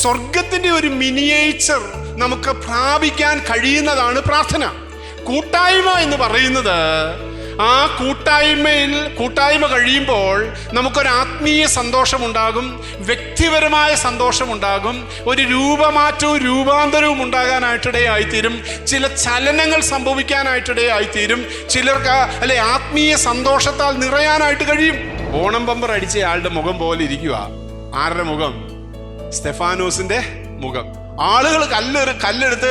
സ്വർഗത്തിൻ്റെ ഒരു മിനിയേച്ചർ നമുക്ക് പ്രാപിക്കാൻ കഴിയുന്നതാണ് പ്രാർത്ഥന. കൂട്ടായ്മ എന്ന് പറയുന്നത്, ആ കൂട്ടായ്മ കഴിയുമ്പോൾ നമുക്കൊരു ആത്മീയ സന്തോഷമുണ്ടാകും, വ്യക്തിപരമായ സന്തോഷമുണ്ടാകും, ഒരു രൂപമാറ്റവും രൂപാന്തരവും ഉണ്ടാകാനായിട്ടിടയായിത്തീരും, ചില ചലനങ്ങൾ സംഭവിക്കാനായിട്ടിടയായിത്തീരും, ചിലർക്ക് ആത്മീയ സന്തോഷത്താൽ നിറയാനായിട്ട് കഴിയും. ഓണം ബമ്പർ അടിച്ച ആളുടെ മുഖം പോലെ ഇരിക്കുക. ആരുടെ മുഖം? സ്തെഫാനോസിന്റെ മുഖം. ആളുകൾ കല്ലെടുത്ത്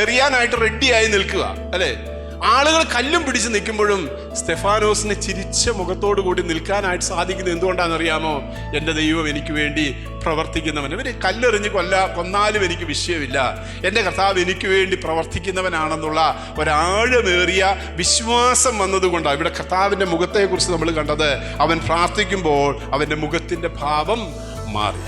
എറിയാനായിട്ട് റെഡിയായി നിൽക്കുക, അല്ലേ? ആളുകൾ കല്ലും പിടിച്ച് നിൽക്കുമ്പോഴും സ്തെഫാനോസിന് ചിരിച്ച മുഖത്തോടു കൂടി നിൽക്കാനായിട്ട് സാധിക്കുന്നത് എന്തുകൊണ്ടാണെന്നറിയാമോ? എൻ്റെ ദൈവം എനിക്ക് വേണ്ടി പ്രവർത്തിക്കുന്നവൻ. ഇവർ കല്ലെറിഞ്ഞ് കൊന്നാലും എനിക്ക് വിഷയമില്ല, എൻ്റെ കർത്താവ് എനിക്ക് വേണ്ടി പ്രവർത്തിക്കുന്നവനാണെന്നുള്ള ഒരാഴമേറിയ വിശ്വാസം വന്നതുകൊണ്ടാണ്. ഇവിടെ കർത്താവിൻ്റെ മുഖത്തെക്കുറിച്ച് നമ്മൾ കണ്ടത്, അവൻ പ്രാർത്ഥിക്കുമ്പോൾ അവൻ്റെ മുഖത്തിൻ്റെ ഭാവം മാറി.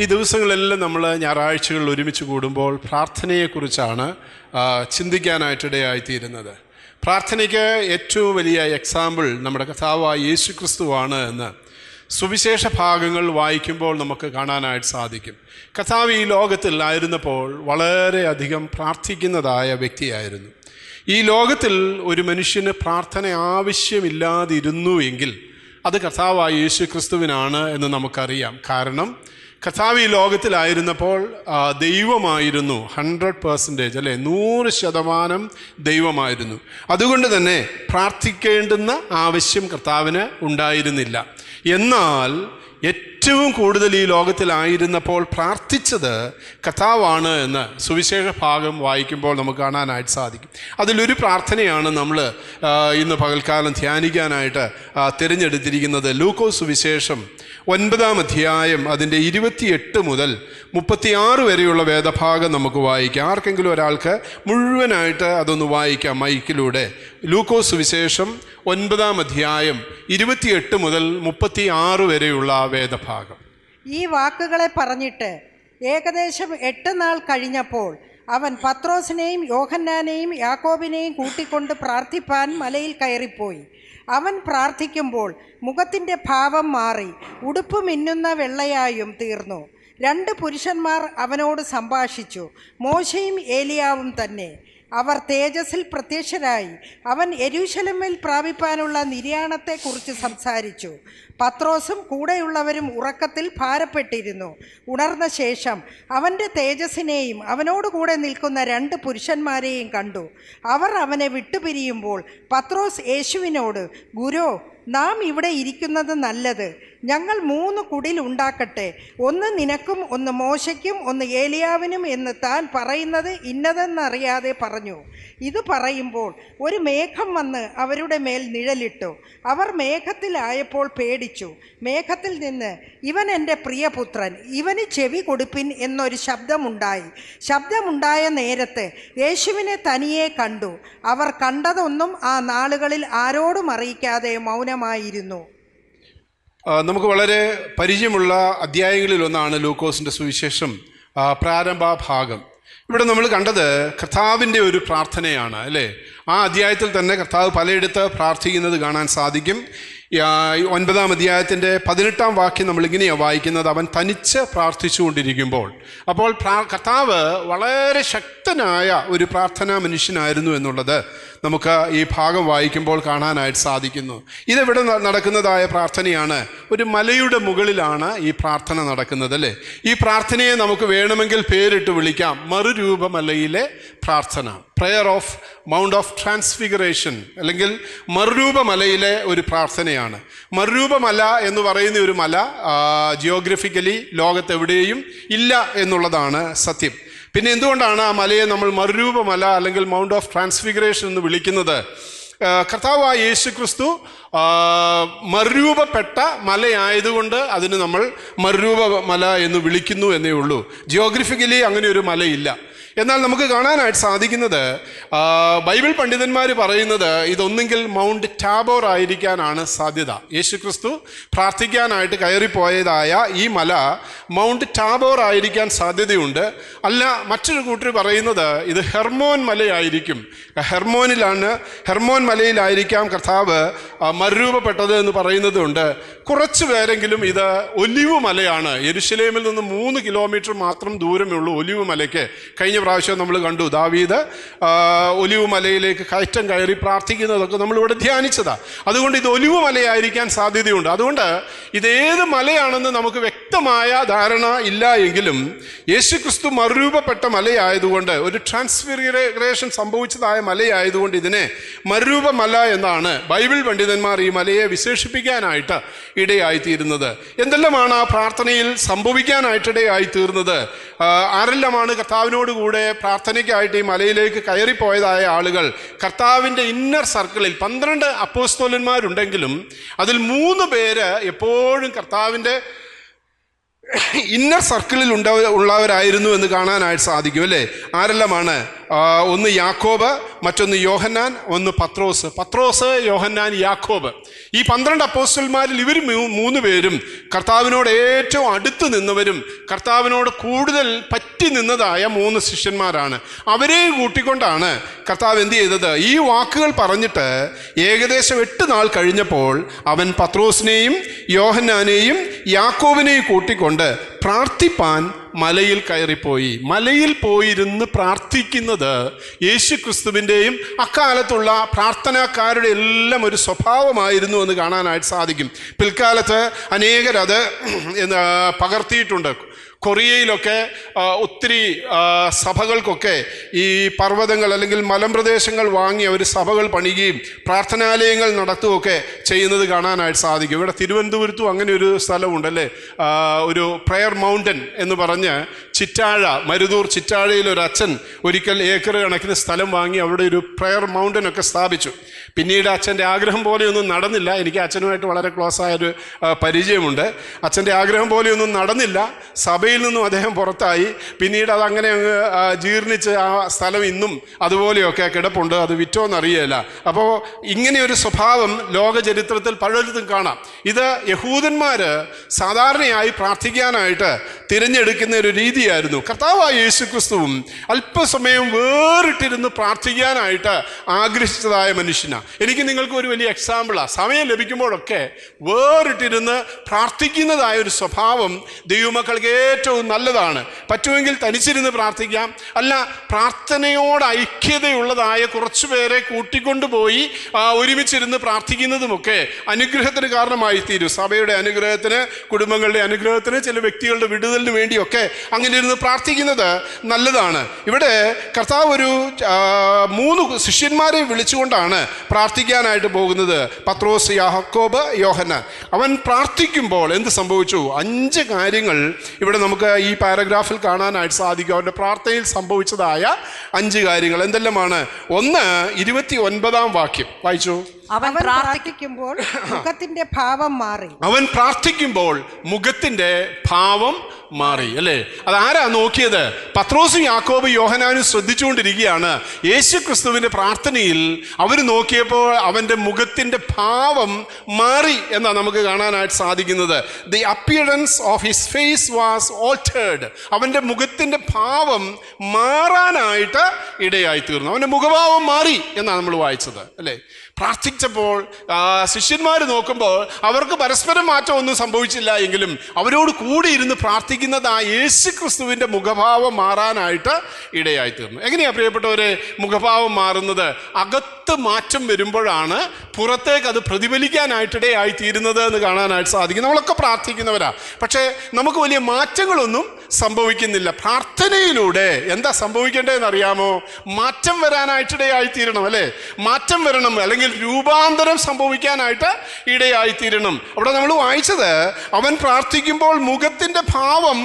ഈ ദിവസങ്ങളെല്ലാം നമ്മൾ ഞായറാഴ്ചകളിൽ ഒരുമിച്ച് കൂടുമ്പോൾ പ്രാർത്ഥനയെക്കുറിച്ചാണ് ചിന്തിക്കാനായിട്ടിടയായിത്തീരുന്നത്. പ്രാർത്ഥനയ്ക്ക് ഏറ്റവും വലിയ എക്സാമ്പിൾ നമ്മുടെ കർത്താവായ യേശു ക്രിസ്തുവാണ് എന്ന് സുവിശേഷ ഭാഗങ്ങൾ വായിക്കുമ്പോൾ നമുക്ക് കാണാനായിട്ട് സാധിക്കും. കർത്താവ് ഈ ലോകത്തിൽ ആയിരുന്നപ്പോൾ വളരെയധികം പ്രാർത്ഥിക്കുന്നതായ വ്യക്തിയായിരുന്നു. ഈ ലോകത്തിൽ ഒരു മനുഷ്യന് പ്രാർത്ഥന ആവശ്യമില്ലാതിരുന്നു എങ്കിൽ അത് കർത്താവായ യേശു ക്രിസ്തുവിനാണ് എന്ന് നമുക്കറിയാം. കാരണം കർത്താവ് ഈ ലോകത്തിലായിരുന്നപ്പോൾ ദൈവമായിരുന്നു, 100% അല്ലേ, 100% ദൈവമായിരുന്നു. അതുകൊണ്ട് തന്നെ പ്രാർത്ഥിക്കേണ്ടുന്ന ആവശ്യം കർത്താവിന് ഉണ്ടായിരുന്നില്ല. എന്നാൽ ഏറ്റവും കൂടുതൽ ഈ ലോകത്തിലായിരുന്നപ്പോൾ പ്രാർത്ഥിച്ചത് കർത്താവാണ് എന്ന് സുവിശേഷ ഭാഗം വായിക്കുമ്പോൾ നമുക്ക് കാണാനായിട്ട് സാധിക്കും. അതിലൊരു പ്രാർത്ഥനയാണ് നമ്മൾ ഇന്ന് പകൽക്കാലം ധ്യാനിക്കാനായിട്ട് തിരഞ്ഞെടുത്തിരിക്കുന്നത്. ലൂക്കോസ് സുവിശേഷം 9-ാം അധ്യായം അതിൻ്റെ 28 മുതൽ 36 വരെയുള്ള വേദഭാഗം നമുക്ക് വായിക്കാം. ആർക്കെങ്കിലും ഒരാൾക്ക് മുഴുവനായിട്ട് അതൊന്ന് വായിക്കാം മൈക്കിലൂടെ. ലൂക്കോസ് സുവിശേഷം 9-ാം അധ്യായം 28 മുതൽ 36 വരെയുള്ള വേദഭാഗം. ഈ വാക്കുകളെ പറഞ്ഞിട്ട് ഏകദേശം 8 നാൾ കഴിഞ്ഞപ്പോൾ അവൻ പത്രോസിനെയും യോഹന്നാനെയും യാക്കോബിനെയും കൂട്ടിക്കൊണ്ട് പ്രാർത്ഥിപ്പാൻ മലയിൽ കയറിപ്പോയി. അവൻ പ്രാർത്ഥിക്കുമ്പോൾ മുഖത്തിൻ്റെ ഭാവം മാറി ഉടുപ്പ് മിന്നുന്ന വെള്ളയായും തീർന്നു. 2 പുരുഷന്മാർ അവനോട് സംഭാഷിച്ചു, മോശയും ഏലിയാവും തന്നെ. അവർ തേജസ്സിൽ പ്രത്യക്ഷരായി അവൻ യെരൂശലേമിൽ പ്രാപിപ്പാനുള്ള നിര്യാണത്തെക്കുറിച്ച് സംസാരിച്ചു. പത്രോസും കൂടെയുള്ളവരും ഉറക്കത്തിൽ ഭാരപ്പെട്ടിരുന്നു. ഉണർന്ന ശേഷം അവൻ്റെ തേജസ്സിനെയും അവനോടുകൂടെ നിൽക്കുന്ന 2 പുരുഷന്മാരെയും കണ്ടു. അവർ അവനെ വിട്ടുപിരിയുമ്പോൾ പത്രോസ് യേശുവിനോട്, ഗുരോ, നാം ഇവിടെ ഇരിക്കുന്നത് നല്ലത്. ഞങ്ങൾ 3 കുടിൽ ഉണ്ടാക്കട്ടെ, ഒന്ന് നിനക്കും ഒന്ന് മോശയ്ക്കും ഒന്ന് ഏലിയാവിനും എന്ന് താൻ പറയുന്നത് ഇന്നതെന്നറിയാതെ പറഞ്ഞു. ഇത് പറയുമ്പോൾ ഒരു മേഘം വന്ന് അവരുടെ മേൽ നിഴലിട്ടു. അവർ മേഘത്തിലായപ്പോൾ പേടിച്ചു. മേഘത്തിൽ നിന്ന്, ഇവൻ എൻ്റെ പ്രിയപുത്രൻ, ഇവന് ചെവി കൊടുപ്പിൻ എന്നൊരു ശബ്ദമുണ്ടായി. ശബ്ദമുണ്ടായ നേരത്ത് യേശുവിനെ തനിയെ കണ്ടു. അവർ കണ്ടതൊന്നും ആ നാളുകളിൽ ആരോടും അറിയിക്കാതെ മൗനമായിരുന്നു. നമുക്ക് വളരെ പരിചയമുള്ള അധ്യായങ്ങളിലൊന്നാണ് ലൂക്കോസിൻ്റെ സുവിശേഷം പ്രാരംഭ ഭാഗം. ഇവിടെ നമ്മൾ കണ്ടത് കർത്താവിൻ്റെ ഒരു പ്രാർത്ഥനയാണ്, അല്ലേ? ആ അധ്യായത്തിൽ തന്നെ കർത്താവ് പലയിടത്ത് പ്രാർത്ഥിക്കുന്നത് കാണാൻ സാധിക്കും. 9-ാം അധ്യായത്തിൻ്റെ 18-ാം വാക്യം നമ്മളിങ്ങനെയാണ് വായിക്കുന്നത്, അവൻ തനിച്ച് പ്രാർത്ഥിച്ചുകൊണ്ടിരിക്കുമ്പോൾ. അപ്പോൾ കർത്താവ് വളരെ ശക്തനായ ഒരു പ്രാർത്ഥനാ മനുഷ്യനായിരുന്നു എന്നുള്ളത് നമുക്ക് ഈ ഭാഗം വായിക്കുമ്പോൾ കാണാനായിട്ട് സാധിക്കുന്നു. ഇതെവിടെ നടക്കുന്നതായ പ്രാർത്ഥനയാണ്? ഒരു മലയുടെ മുകളിലാണ് ഈ പ്രാർത്ഥന നടക്കുന്നത്, അല്ലേ? ഈ പ്രാർത്ഥനയെ നമുക്ക് വേണമെങ്കിൽ പേരിട്ട് വിളിക്കാം മറുരൂപമലയിലെ പ്രാർത്ഥന, prayer of mount of transfiguration, അല്ലെങ്കിൽ മറുരൂപമലയിലെ ഒരു പ്രാർത്ഥനയാണ്. മറുരൂപമല എന്ന് പറയുന്ന ഒരു മല ജിയോഗ്രഫിക്കലി ലോകത്തെവിടെയും ഇല്ല എന്നുള്ളതാണ് സത്യം. പിന്നെ എന്തുകൊണ്ടാണ് ആ മലയെ നമ്മൾ മറുരൂപമല അല്ലെങ്കിൽ മൗണ്ട് ഓഫ് ട്രാൻസ്ഫിഗറേഷൻ എന്ന് വിളിക്കുന്നത്? കർത്താവായ യേശു ക്രിസ്തു മറുരൂപപ്പെട്ട മലയായതുകൊണ്ട് അതിന് നമ്മൾ മറുരൂപമല എന്ന് വിളിക്കുന്നു എന്നേ ഉള്ളൂ. ജിയോഗ്രഫിക്കലി അങ്ങനെ ഒരു മലയില്ല. എന്നാൽ നമുക്ക് കാണാനായിട്ട് സാധിക്കുന്നത് ബൈബിൾ പണ്ഡിതന്മാർ പറയുന്നത് ഇതൊന്നെങ്കിൽ മൗണ്ട് ടാബോർ ആയിരിക്കാനാണ് സാധ്യത. യേശുക്രിസ്തു പ്രാർത്ഥിക്കാനായിട്ട് കയറിപ്പോയതായ ഈ മല മൗണ്ട് ടാബോർ ആയിരിക്കാൻ സാധ്യതയുണ്ട്. അല്ല, മറ്റൊരു കൂട്ടർ പറയുന്നത് ഇത് ഹെർമോൻ മലയായിരിക്കും. ഹെർമോൻ മലയിലായിരിക്കാം കർത്താവ് മറുരൂപപ്പെട്ടത് എന്ന് പറയുന്നതുണ്ട്. കുറച്ച് പേരെങ്കിലും ഇത് ഒലിവ് മലയാണ്, യെരുശലേമിൽ നിന്ന് 3 കിലോമീറ്റർ മാത്രം ദൂരമേ ഉള്ളൂ ഒലിവ് മലയ്ക്ക്. കഴിഞ്ഞ പ്രാവശ്യം നമ്മൾ കണ്ടു ദാവീദ് ഒലിവ് മലയിലേക്ക് കയറ്റം കയറി പ്രാർത്ഥിക്കുന്നതൊക്കെ നമ്മളിവിടെ ധ്യാനിച്ചതാണ്. അതുകൊണ്ട് ഇത് ഒലിവ് മലയായിരിക്കാൻ സാധ്യതയുണ്ട്. അതുകൊണ്ട് ഇതേത് മലയാണെന്ന് നമുക്ക് വ്യക്തമായ ധാരണ ഇല്ല എങ്കിലും യേശുക്രിസ്തു മറുരൂപപ്പെട്ട മലയായതുകൊണ്ട്, ഒരു ട്രാൻസ്ഫിഗറേഷൻ സംഭവിച്ചതായ മലയായതുകൊണ്ട് ഇതിനെ മറുരൂപ മല എന്നാണ് ബൈബിൾ പണ്ഡിതന്മാർ ഈ മലയെ വിശേഷിപ്പിക്കാനായിട്ട് ഇടയായിത്തീരുന്നത്. എന്തെല്ലാമാണ് ആ പ്രാർത്ഥനയിൽ സംഭവിക്കാനായിട്ടിടയായിത്തീർന്നത്? ആരെല്ലാമാണ് കർത്താവിനോടുകൂടെ പ്രാർത്ഥനയ്ക്കായിട്ട് ഈ മലയിലേക്ക് കയറിപ്പോയതായ ആളുകൾ? കർത്താവിൻ്റെ ഇന്നർ സർക്കിളിൽ 12 അപ്പോസ്തലന്മാരുണ്ടെങ്കിലും അതിൽ 3 പേര് എപ്പോഴും കർത്താവിൻ്റെ ഇന്നർ സർക്കിളിൽ ഉള്ളവരായിരുന്നു എന്ന് കാണാനായിട്ട് സാധിക്കും, അല്ലേ? ആരെല്ലാമാണ്? ഒന്ന് യാക്കോബ്, മറ്റൊന്ന് യോഹന്നാൻ, ഒന്ന് പത്രോസ്, യോഹന്നാൻ, യാക്കോബ്. ഈ 12 അപ്പോസ്തലന്മാരിൽ ഇവർ 3 പേരും കർത്താവിനോട് ഏറ്റവും അടുത്ത് നിന്നവരും കർത്താവിനോട് കൂടുതൽ പറ്റി നിന്നതായ 3 ശിഷ്യന്മാരാണ്. അവരെ കൂട്ടിക്കൊണ്ടാണ് കർത്താവ് എന്ത് ചെയ്തത്? ഈ വാക്കുകൾ പറഞ്ഞിട്ട് ഏകദേശം 8 നാൾ കഴിഞ്ഞപ്പോൾ അവൻ പത്രോസിനെയും യോഹന്നാനെയും യാക്കോബിനെയും കൂട്ടിക്കൊണ്ട് പ്രാർത്ഥിപ്പാൻ മലയിൽ കയറിപ്പോയി. മലയിൽ പോയിരുന്ന് പ്രാർത്ഥിക്കുന്നത് യേശുക്രിസ്തുവിൻ്റെയും അക്കാലത്തുള്ള പ്രാർത്ഥനാക്കാരുടെ എല്ലാം ഒരു സ്വഭാവമായിരുന്നു എന്ന് കാണാനായിട്ട് സാധിക്കും. പിൽക്കാലത്ത് അനേകരത് പകർത്തിയിട്ടുണ്ട്. കൊറിയയിലൊക്കെ ഒത്തിരി സഭകൾക്കൊക്കെ ഈ പർവ്വതങ്ങൾ അല്ലെങ്കിൽ മലമ്പ്രദേശങ്ങൾ വാങ്ങി അവർ സഭകൾ പണിയുകയും പ്രാർത്ഥനാലയങ്ങൾ നടത്തുകയൊക്കെ ചെയ്യുന്നത് കാണാനായിട്ട് സാധിക്കും. ഇവിടെ തിരുവനന്തപുരത്തും അങ്ങനെ ഒരു സ്ഥലമുണ്ടല്ലേ, ഒരു പ്രയർ മൗണ്ടൻ എന്ന് പറഞ്ഞ് മരുതൂർ ചിറ്റാഴയിൽ ഒരു അച്ഛൻ ഒരിക്കൽ ഏക്കർ കണക്കിന് സ്ഥലം വാങ്ങി അവിടെ ഒരു പ്രയർ മൗണ്ടൻ ഒക്കെ സ്ഥാപിച്ചു. പിന്നീട് അച്ഛൻ്റെ ആഗ്രഹം പോലെയൊന്നും നടന്നില്ല. എനിക്ക് അച്ഛനുമായിട്ട് വളരെ ക്ലോസ് ആയൊരു പരിചയമുണ്ട്. അച്ഛൻ്റെ ആഗ്രഹം പോലെയൊന്നും നടന്നില്ല. സഭയിൽ നിന്നും അദ്ദേഹം പുറത്തായി. പിന്നീട് അതങ്ങനെ അങ്ങ് ജീർണിച്ച് ആ സ്ഥലം ഇന്നും അതുപോലെയൊക്കെ കിടപ്പുണ്ട്. അത് വിറ്റോന്നറിയില്ല. അപ്പോൾ ഇങ്ങനെയൊരു സ്വഭാവം ലോക ചരിത്രത്തിൽ പലയിടത്തും കാണാം. ഇത് യഹൂദന്മാർ സാധാരണയായി പ്രാർത്ഥിക്കാനായിട്ട് തിരഞ്ഞെടുക്കുന്ന ഒരു രീതിയായിരുന്നു. കർത്താവായ യേശുക്രിസ്തുവും അല്പസമയം വേറിട്ടിരുന്ന് പ്രാർത്ഥിക്കാനായിട്ട് ആഗ്രഹിച്ചതായ മനുഷ്യനാണ്. എനിക്ക് നിങ്ങൾക്ക് ഒരു വലിയ എക്സാമ്പിളാണ്. സമയം ലഭിക്കുമ്പോഴൊക്കെ വേറിട്ടിരുന്ന് പ്രാർത്ഥിക്കുന്നതായ ഒരു സ്വഭാവം ദൈവമക്കൾക്ക് ഏറ്റവും നല്ലതാണ്. പറ്റുമെങ്കിൽ തനിച്ചിരുന്ന് പ്രാർത്ഥിക്കാം. അല്ല, പ്രാർത്ഥനയോട് ഐക്യതയുള്ളതായ കുറച്ചു പേരെ കൂട്ടിക്കൊണ്ടുപോയി ഒരുമിച്ചിരുന്ന് പ്രാർത്ഥിക്കുന്നതുമൊക്കെ അനുഗ്രഹത്തിന് കാരണമായി തീരും. സഭയുടെ അനുഗ്രഹത്തിന്, കുടുംബങ്ങളുടെ അനുഗ്രഹത്തിന്, ചില വ്യക്തികളുടെ വിടുതലിന് വേണ്ടിയൊക്കെ അങ്ങനെ ഇരുന്ന് പ്രാർത്ഥിക്കുന്നത് നല്ലതാണ്. ഇവിടെ കർത്താവ് ഒരു 3 ശിഷ്യന്മാരെ വിളിച്ചുകൊണ്ടാണ് പ്രാർത്ഥിക്കാനായിട്ട് പോകുന്നത്. പത്രോസ്, യാക്കോബ്, യോഹന്നാൻ. അവൻ പ്രാർത്ഥിക്കുമ്പോൾ എന്ത് സംഭവിച്ചു? 5 കാര്യങ്ങൾ ഇവിടെ നമുക്ക് ഈ പാരഗ്രാഫിൽ കാണാനായിട്ട് സാധിക്കും. അവരുടെ പ്രാർത്ഥനയിൽ സംഭവിച്ചതായ 5 കാര്യങ്ങൾ എന്തെല്ലാമാണ്? 1, 29 വാക്യം വായിച്ചു. അവൻ പ്രാർത്ഥിക്കുമ്പോൾ മുഖത്തിന്റെ ഭാവം മാറി. അവൻ പ്രാർത്ഥിക്കുമ്പോൾ മുഖത്തിന്റെ ഭാവം മാറി, അല്ലേ? അതാരാ നോക്കിയത്? പത്രോസും യാക്കോബും യോഹന്നാനും ശ്രദ്ധിച്ചുകൊണ്ടിരിക്കുകയാണ്. യേശു ക്രിസ്തുവിൻ്റെ പ്രാർത്ഥനയിൽ അവർ നോക്കിയപ്പോൾ അവൻ്റെ മുഖത്തിൻ്റെ ഭാവം മാറി എന്നാണ് നമുക്ക് കാണാനായിട്ട് സാധിക്കുന്നത്. The appearance of his face was altered. അവൻ്റെ മുഖത്തിൻ്റെ ഭാവം മാറാനായിട്ട് ഇടയായി തീർന്നു. അവൻ്റെ മുഖഭാവം മാറി എന്നാണ് നമ്മൾ വായിച്ചത്, അല്ലേ? പ്രാർത്ഥിച്ചപ്പോൾ ശിഷ്യന്മാർ നോക്കുമ്പോൾ അവർക്ക് പരസ്പരം മാറ്റം ഒന്നും സംഭവിച്ചില്ല എങ്കിലും അവരോട് കൂടി ഇരുന്ന് പ്രാർത്ഥിക്കുന്നത് ആ യേശു ക്രിസ്തുവിൻ്റെ മുഖഭാവം മാറാനായിട്ട് ഇടയായിത്തീർന്നു. എങ്ങനെയാണ് പ്രിയപ്പെട്ടവരെ മുഖഭാവം മാറുന്നത്? അകത്ത് മാറ്റം വരുമ്പോഴാണ് പുറത്തേക്ക് അത് പ്രതിഫലിക്കാനായിട്ടിടയായിത്തീരുന്നത് എന്ന് കാണാനായിട്ട് സാധിക്കും. നമ്മളൊക്കെ പ്രാർത്ഥിക്കുന്നവരാ, പക്ഷേ നമുക്ക് വലിയ മാറ്റങ്ങളൊന്നും സംഭവിക്കുന്നില്ല. പ്രാർത്ഥനയിലൂടെ എന്താ സംഭവിക്കേണ്ടതെന്ന് അറിയാമോ? മാറ്റം വരാനായിട്ടിടയായിത്തീരണം, അല്ലേ? മാറ്റം വരണം, അല്ലെങ്കിൽ രൂപാന്തരം സംഭവിക്കാനായിട്ട് ഇടയായിത്തീരണം. അവിടെ നമ്മൾ വായിച്ചത് അവൻ പ്രാർത്ഥിക്കുമ്പോൾ മുഖത്തിൻ്റെ ഭാവം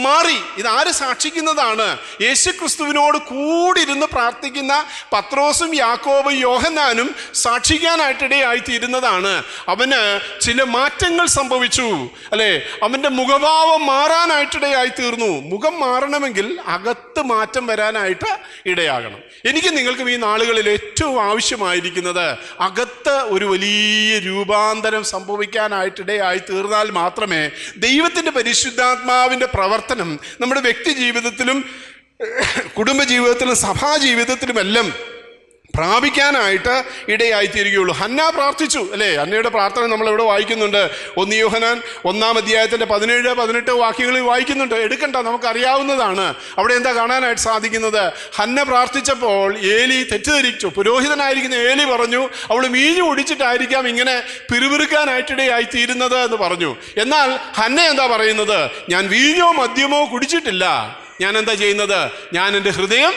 മാറി. ഇതാര് സാക്ഷിക്കുന്നതാണ്? യേശുക്രിസ്തുവിനോട് കൂടിയിരുന്ന് പ്രാർത്ഥിക്കുന്ന പത്രോസും യാക്കോബും യോഹന്നാനും സാക്ഷിക്കാനായിട്ടിടയായിത്തീരുന്നതാണ്. അവന് ചില മാറ്റങ്ങൾ സംഭവിച്ചു, അല്ലേ? അവൻ്റെ മുഖഭാവം മാറാനായിട്ടിടയായിത്തീർന്നു. തീർന്നു. മുഖം മാറണമെങ്കിൽ അകത്ത് മാറ്റം വരാനായിട്ട് ഇടയാകണം. എനിക്ക് നിങ്ങൾക്കും ഈ നാളുകളിൽ ഏറ്റവും ആവശ്യമായിരിക്കുന്നത് അകത്ത് ഒരു വലിയ രൂപാന്തരം സംഭവിക്കാനായിട്ടിടയായി തീർന്നാൽ മാത്രമേ ദൈവത്തിൻ്റെ പരിശുദ്ധാത്മാവിൻ്റെ പ്രവർത്തനം നമ്മുടെ വ്യക്തി ജീവിതത്തിലും കുടുംബജീവിതത്തിലും സഭാജീവിതത്തിലുമെല്ലാം പ്രാപിക്കാനായിട്ട് ഇടയായിത്തീരുകയുള്ളൂ. ഹന്ന പ്രാർത്ഥിച്ചു അല്ലേ? ഹന്നയുടെ പ്രാർത്ഥന നമ്മളിവിടെ വായിക്കുന്നുണ്ട്. 1 യോഹന്നാൻ 1-ാം അധ്യായത്തിൻ്റെ 17-18 വാക്യങ്ങളിൽ വായിക്കുന്നുണ്ട്. എടുക്കണ്ട, നമുക്കറിയാവുന്നതാണ്. അവിടെ എന്താ കാണാനായിട്ട് സാധിക്കുന്നത്? ഹന്ന പ്രാർത്ഥിച്ചപ്പോൾ ഏലി തെറ്റിദ്ധരിച്ചു. പുരോഹിതനായിരിക്കുന്ന ഏലി പറഞ്ഞു അവൾ വീഞ്ഞു കുടിച്ചിട്ടായിരിക്കാം ഇങ്ങനെ പിറുപിറുക്കാനായിട്ടിടയായിത്തീരുന്നത് എന്ന് പറഞ്ഞു. എന്നാൽ ഹന്ന എന്താ പറയുന്നത്? ഞാൻ വീഞ്ഞോ മദ്യമോ കുടിച്ചിട്ടില്ല. ഞാൻ എന്താ ചെയ്യുന്നത്? ഞാൻ എൻ്റെ ഹൃദയം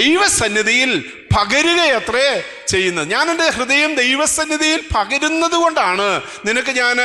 ദൈവസന്നിധിയിൽ പകരുകയത്രേ ചെയ്യുന്നത്. ഞാൻ എൻ്റെ ഹൃദയം ദൈവസന്നിധിയിൽ പകരുന്നത് കൊണ്ടാണ് നിനക്ക് ഞാൻ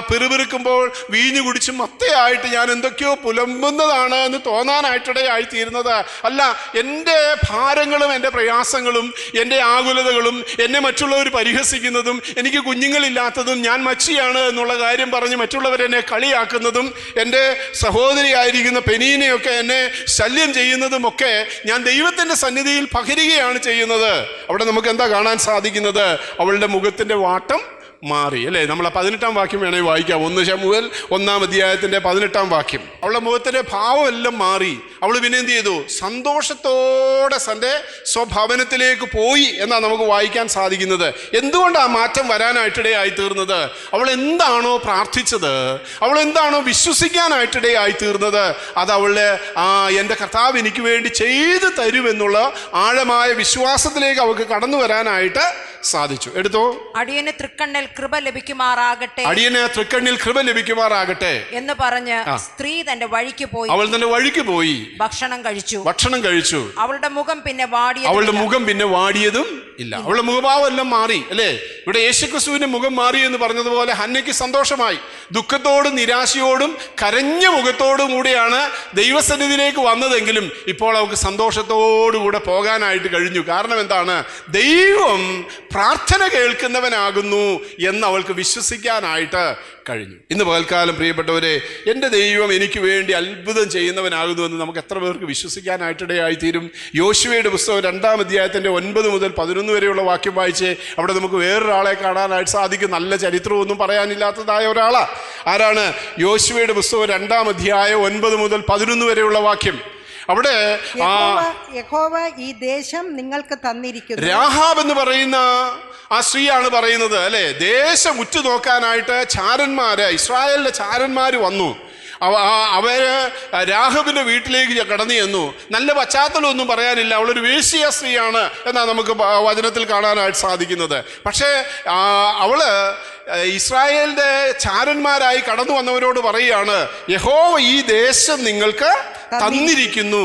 പിറുപിറുക്കുമ്പോൾ വീഞ്ഞു കുടിച്ച് മത്തയായിട്ട് ഞാൻ എന്തൊക്കെയോ പുലമ്പുന്നതാണ് എന്ന് തോന്നാനായിട്ടിടയായിത്തീരുന്നത്. അല്ല, എൻ്റെ ഭാരങ്ങളും എൻ്റെ പ്രയാസങ്ങളും എൻ്റെ ആകുലതകളും എന്നെ മറ്റുള്ളവർ പരിഹസിക്കുന്നതും എനിക്ക് കുഞ്ഞുങ്ങളില്ലാത്തതും ഞാൻ മച്ചിയാണ് എന്നുള്ള കാര്യം പറഞ്ഞ് മറ്റുള്ളവരെന്നെ കളിയാക്കുന്നതും എൻ്റെ സഹോദരിയായിരിക്കുന്ന പെനീനെയൊക്കെ എന്നെ ശല്യം ചെയ്യുന്നതുമൊക്കെ ഞാൻ ദൈവത്തിൻ്റെ സന്നിധിയിൽ പകരുകയാണ് ചെയ്യുന്നത്. അവിടെ നമുക്ക് എന്താ കാണാൻ സാധിക്കുന്നത്? അവളുടെ മുഖത്തിൻ്റെ വാട്ടം മാറി അല്ലേ? നമ്മൾ 18-ാം വാക്യം വേണമെങ്കിൽ വായിക്കാം. 1 ശമൂവേൽ 1-ാം അധ്യായത്തിൻ്റെ 18-ാം വാക്യം. അവളുടെ മുഖത്തിൻ്റെ ഭാവം എല്ലാം മാറി. അവൾ പിന്നെ എന്ത് ചെയ്തു? സന്തോഷത്തോടെ തൻ്റെ സ്വഭവനത്തിലേക്ക് പോയി എന്നാണ് നമുക്ക് വായിക്കാൻ സാധിക്കുന്നത്. എന്തുകൊണ്ടാണ് മാറ്റം വരാനായിട്ടിടയായി തീർന്നത്? അവൾ എന്താണോ പ്രാർത്ഥിച്ചത്, അവൾ എന്താണോ വിശ്വസിക്കാനായിട്ടിടയായി തീർന്നത്, അത് അവളുടെ എൻ്റെ കർത്താവ് എനിക്ക് വേണ്ടി ചെയ്തു തരുമെന്നുള്ള ആഴമായ വിശ്വാസത്തിലേക്ക് അവൾക്ക് കടന്നു വരാനായിട്ട് സാധിച്ചു. എടുത്തോ. അടിയന് തൃക്കണ്ണിൽ കൃപ ലഭിക്കുമാറാകട്ടെ, അടിയന് തൃക്കണ്ണിൽ കൃപ ലഭിക്കുമാറാകട്ടെ എന്ന് പറഞ്ഞ് സ്ത്രീ തന്റെ വഴിക്ക് പോയി. അവൾ തന്റെ വഴിക്ക് പോയി ഭക്ഷണം കഴിച്ചു. അവളുടെ മുഖം പിന്നെ വാടിയതും ഇല്ല. അവളുടെ മുഖഭാവം എല്ലാം മാറി അല്ലേ? ഇവിടെ യേശുക്രിസ്തുവിന്റെ മുഖം മാറി എന്ന് പറഞ്ഞതുപോലെ ഹന്നയ്ക്ക് സന്തോഷമായി. ദുഃഖത്തോടും നിരാശയോടും കരഞ്ഞ മുഖത്തോടും കൂടിയാണ് ദൈവസന്നിധിയിലേക്ക് വന്നതെങ്കിലും ഇപ്പോൾ അവൾക്ക് സന്തോഷത്തോടുകൂടെ പോകാനായിട്ട് കഴിഞ്ഞു. കാരണം എന്താണ്? ദൈവം പ്രാർത്ഥന കേൾക്കുന്നവനാകുന്നു എന്ന് അവൾക്ക് വിശ്വസിക്കാനായിട്ട് കഴിഞ്ഞു. ഇന്ന് പകൽക്കാലം പ്രിയപ്പെട്ടവരെ, എൻ്റെ ദൈവം എനിക്ക് വേണ്ടി അത്ഭുതം ചെയ്യുന്നവനാകുന്നു എന്ന് നമുക്ക് എത്ര പേർക്ക് വിശ്വസിക്കാനായിട്ടിടയായിത്തീരും? യോശുവയുടെ പുസ്തകം 2-ാം അധ്യായത്തിൻ്റെ 9 മുതൽ 11 വരെയുള്ള വാക്യം വായിച്ച് അവിടെ നമുക്ക് വേറൊരാളെ കാണാനായിട്ട് സാധിക്കും. നല്ല ചരിത്രമൊന്നും പറയാനില്ലാത്തതായ ഒരാളാണ്. ആരാണ്? യോശുവയുടെ പുസ്തകം 2-ാം അധ്യായം 9 മുതൽ 11 വരെയുള്ള വാക്യം. അവിടെ യഹോവ ഈ ദേശം നിങ്ങൾക്ക് തന്നിരിക്കുന്നു. രാഹാബ് എന്ന് പറയുന്ന ആ സ്ത്രീയാണ് പറയുന്നത് അല്ലെ? ദേശം ഉറ്റുനോക്കാനായിട്ട് ചാരന്മാര്, ഇസ്രായേലിന്റെ ചാരന്മാര് വന്നു. അവര് രാഹാബിന്റെ വീട്ടിലേക്ക് കടന്നു ചെന്നു. നല്ല പശ്ചാത്തലമൊന്നും പറയാനില്ല. അവളൊരു വേശ്യ സ്ത്രീയാണ് എന്നാണ് നമുക്ക് വചനത്തിൽ കാണാനായിട്ട് സാധിക്കുന്നത്. പക്ഷേ അവള് ഇസ്രായേലിന്റെ ചാരന്മാരായി കടന്നു വന്നവരോട് പറയുകയാണ്, യഹോവ ഈ ദേശം നിങ്ങൾക്ക് തന്നിരിക്കുന്നു.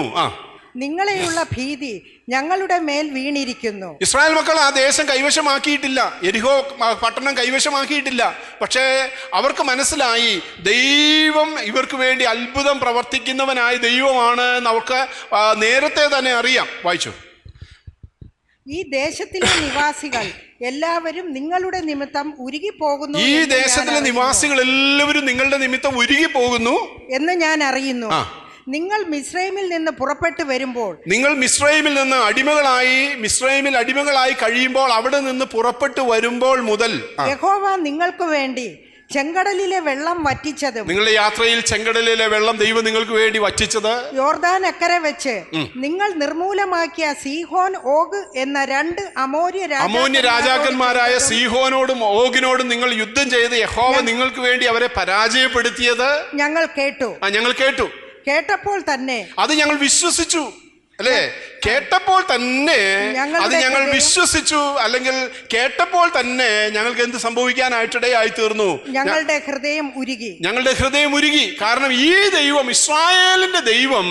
നിങ്ങളെയുള്ള ഭീതി ഞങ്ങളുടെ മേൽ വീണിരിക്കുന്നു. ഇസ്രായേൽ മക്കൾ ആ ദേശം കൈവശമാക്കിയിട്ടില്ല, യെരിഹോ പട്ടണം കൈവശമാക്കിയിട്ടില്ല. പക്ഷേ അവർക്ക് മനസ്സിലായി ദൈവം ഇവർക്ക് വേണ്ടി അത്ഭുതം പ്രവർത്തിക്കുന്നവനായ ദൈവമാണ് എന്ന് അവർക്ക് നേരത്തെ തന്നെ അറിയാം. വായിച്ചു. ഈ ദേശത്തിലെ നിവാസികൾ എല്ലാവരും നിങ്ങളുടെ നിമിത്തം ഉരുകി പോകുന്നു. ഈ ദേശത്തിലെ നിവാസികൾ എല്ലാവരും നിങ്ങളുടെ നിമിത്തം ഉരുകി പോകുന്നു എന്ന് ഞാൻ അറിയുന്നു. നിങ്ങൾ മിസ്രൈമിൽ നിന്ന് പുറപ്പെട്ടു വരുമ്പോൾ, നിങ്ങൾ മിസ്രൈമിൽ നിന്ന് അടിമകളായി കഴിയുമ്പോൾ, അവിടെ നിന്ന് പുറപ്പെട്ടു വരുമ്പോൾ മുതൽ യഹോവ നിങ്ങൾക്ക് വേണ്ടി ചെങ്കടലിലെ വെള്ളം വറ്റിച്ചതും, നിങ്ങളുടെ യാത്രയിൽ ചെങ്കടലിലെ വെള്ളം ദൈവം നിങ്ങൾക്ക് വേണ്ടി വറ്റിച്ചത്, യോർദാൻ അക്കരെ വെച്ച് നിങ്ങൾ നിർമൂലമാക്കിയ സീഹോൻ, ഓഗ് എന്ന 2 അമോന്യ രാജാക്കന്മാരായ സീഹോനോടും ഓഗിനോടും നിങ്ങൾ യുദ്ധം ചെയ്ത് യഹോവ നിങ്ങൾക്ക് വേണ്ടി അവരെ പരാജയപ്പെടുത്തിയത് ഞങ്ങൾ കേട്ടു. കേട്ടപ്പോൾ തന്നെ അത് ഞങ്ങൾ വിശ്വസിച്ചു അല്ലേ? കേട്ടപ്പോൾ തന്നെ അത് ഞങ്ങൾ വിശ്വസിച്ചു. അല്ലെങ്കിൽ കേട്ടപ്പോൾ തന്നെ ഞങ്ങൾക്ക് എന്ത് സംഭവിക്കാനായിട്ടിടയായി തീർന്നു? ഞങ്ങളുടെ ഹൃദയം ഉരുകി. കാരണം ഈ ദൈവം, ഇസ്രായേലിന്റെ ദൈവം